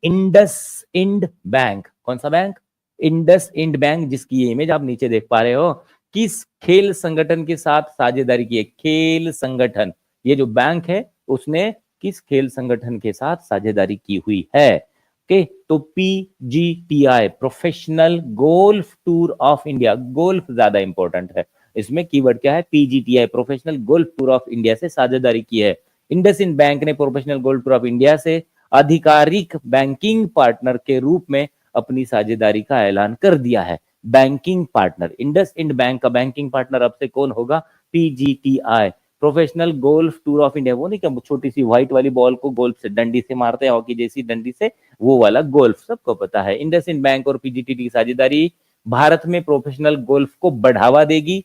[SPEAKER 1] इंडस इंड बैंक, कौन सा बैंक? इंडस इंड बैंक, जिसकी ये इमेज आप नीचे देख पा रहे हो, किस खेल संगठन के साथ साझेदारी की है? खेल संगठन, ये जो बैंक है उसने किस खेल संगठन के साथ साझेदारी की हुई है? ओके, तो PGTI, professional golf tour of India, golf ज्यादा इंपॉर्टेंट है इसमें, कीवर्ड क्या है? PGTI, professional golf tour of India से साझेदारी की है। इंडसइंड बैंक ने professional golf tour of India से आधिकारिक बैंकिंग पार्टनर के रूप में अपनी साझेदारी का ऐलान कर दिया है। Banking partner, IndusInd bank का बैंकिंग पार्टनर अब से कौन होगा? PGTI, professional golf tour of India. वो नहीं क्या छोटी सी व्हाइट वाली बॉल को गोल्फ से डंडी से मारते हैं, हॉकी जैसी डंडी से, वो वाला गोल्फ, सबको पता है। इंडस इंड बैंक और पीजीटीटी की साझेदारी भारत में प्रोफेशनल गोल्फ को बढ़ावा देगी।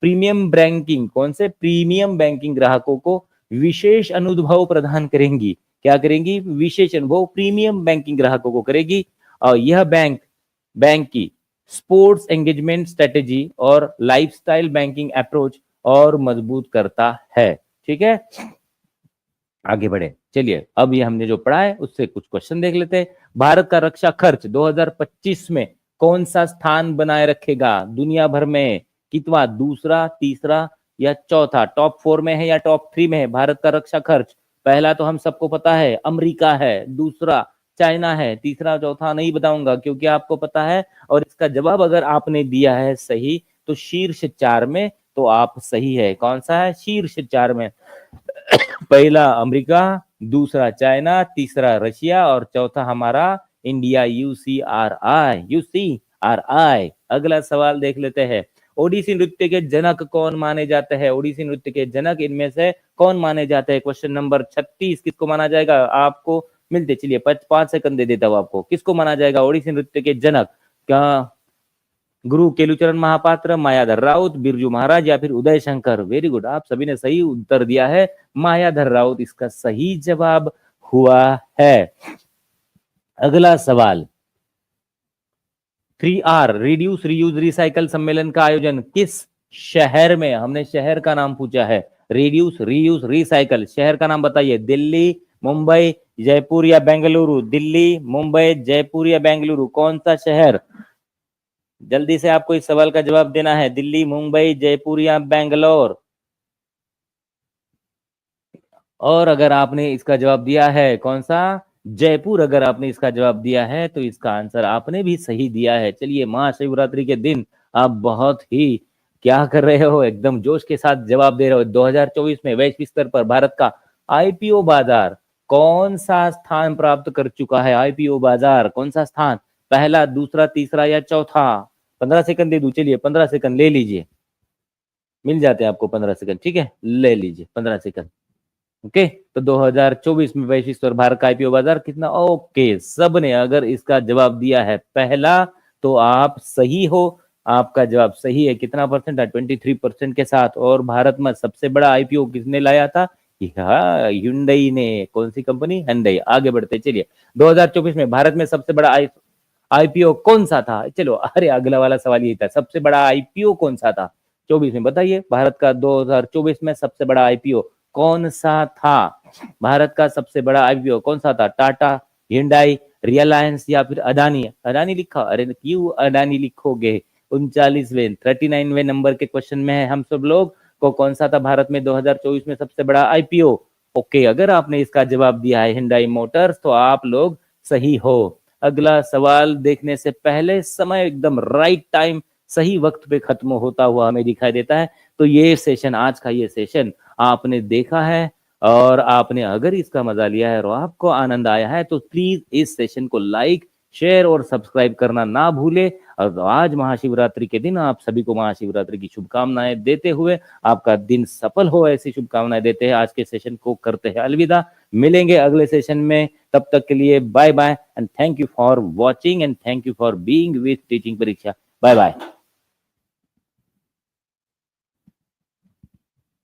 [SPEAKER 1] प्रीमियम बैंकिंग, कौन से? प्रीमियम बैंकिंग ग्राहकों को विशेष अनुभव प्रदान करेंगी। क्या करेंगी? विशेष अनुभव प्रीमियम बैंकिंग ग्राहकों को करेगी। और यह बैंक की स्पोर्ट्स एंगेजमेंट स्ट्रेटेजी और लाइफस्टाइल बैंकिंग अप्रोच और मजबूत करता है। ठीक है, आगे बढ़े। चलिए, अब ये हमने जो पढ़ा है उससे कुछ क्वेश्चन देख लेते हैं। भारत का रक्षा खर्च 2025 में कौन सा स्थान बनाए रखेगा दुनिया भर में? कितवा? दूसरा, तीसरा या चौथा? टॉप 4 में है या टॉप 3 में है भारत का रक्षा खर्च? पहला तो हम सबको पता है, अमेरिका है। दूसरा चाइना है। तीसरा चौथा नहीं बताऊंगा क्योंकि आपको पता है, और इसका जवाब अगर आपने दिया है सही तो शीर्ष 4 में तो आप सही है। कौन सा है शीर्ष 4 में? पहला अमेरिका, दूसरा चाइना, तीसरा रशिया, और चौथा हमारा इंडिया। यूसीआरआई। अगला सवाल देख लेते हैं। ओडिसी नृत्य के जनक कौन माने जाते हैं? ओडिसी नृत्य के जनक इनमें से कौन माने जाते हैं? क्वेश्चन नंबर 36 किसको माना जाएगा? आपको मिलते, चलिए 5 सेकंड दे देता हूं आपको। किसको माना जाएगा ओडिसी नृत्य के जनक? क्या गुरु केलुचरण महापात्र, मायाधर राउत, बिरजू महाराज, या फिर उदय शंकर? वेरी गुड, आप सभी ने सही उत्तर दिया है, मायाधर राउत इसका सही जवाब हुआ है। अगला सवाल, 3R रिड्यूस रीयूज रिसाइकल सम्मेलन का आयोजन किस शहर में? हमने शहर का नाम पूछा है। Reduce, reuse, recycle. शहर का नाम बताइए, दिल्ली, मुंबई, जयपुर या बेंगलुरु। दिल्ली, मुंबई, जयपुर या बेंगलुरु, कौन सा शहर? जल्दी से आपको इस सवाल का जवाब देना है, दिल्ली, मुंबई, जयपुर या बेंगलोर। और अगर आपने इसका जवाब दिया है कौन सा, जयपुर, अगर आपने इसका जवाब दिया है तो इसका आंसर आपने भी सही दिया है। चलिए, महाशिवरात्रि के दिन आप बहुत ही क्या कर रहे हो, एकदम जोश के साथ जवाब दे रहे हो। 2024 में वैश्विक स्तर पर भारत का आईपीओ बाजार कौन सा स्थान प्राप्त कर चुका है? आईपीओ बाजार कौन सा स्थान, पहला, दूसरा, तीसरा या चौथा? 15 सेकंड दे दूं, चलिए 15 सेकंड ले लीजिए, मिल जाते हैं आपको 15 सेकंड, ठीक है, ले लीजिए 15 सेकंड। ओके, तो 2024 में वैश्विक स्तर भारत का आईपीओ बाजार कितना? ओके, सबने अगर इसका जवाब दिया है पहला तो आप सही हो, आपका जवाब सही है। कितना परसेंट है? 23% के साथ। और भारत में सबसे बड़ा आईपीओ किसने लाया था? हुंडई ने। कौन सी कंपनी? हुंडई। आगे बढ़ते चलिए, 2024 में भारत में सबसे बड़ा आईपीओ कौन सा था? चलो, अरे अगला वाला सवाल यही था, सबसे बड़ा आईपीओ कौन सा था 24 में? बताइए, भारत का 2024 में सबसे बड़ा आईपीओ कौन सा था? भारत का सबसे बड़ा आईपीओ कौन सा था? टाटा, हिंडाई, रिलायंस या फिर अडानी? अडानी लिखा, अरे क्यों अडानी लिखोगे? 39वें 39वें नंबर के क्वेश्चन में है हम सब लोग को, कौन सा था भारत में 2024 में सबसे बड़ा आईपीओ? ओके, अगर आपने इसका जवाब दिया है हिंडाई मोटर्स तो आप लोग सही हो। अगला सवाल देखने से पहले समय एकदम राइट टाइम, सही वक्त पे खत्म होता हुआ हमें दिखाई देता है। तो ये सेशन, आज का ये सेशन आपने देखा है और आपने अगर इसका मजा लिया है और आपको आनंद आया है तो प्लीज इस सेशन को लाइक, शेयर और सब्सक्राइब करना ना भूले। और आज महाशिवरात्रि के दिन आप सभी को महाशिवरात्रि की शुभकामनाएं देते हुए, आपका दिन सफल हो ऐसी शुभकामनाएं देते हैं, आज के सेशन को करते हैं अलविदा। मिलेंगे अगले सेशन में, तब तक के लिए bye bye and thank you for watching and thank you for being with teaching Pariksha. Bye bye.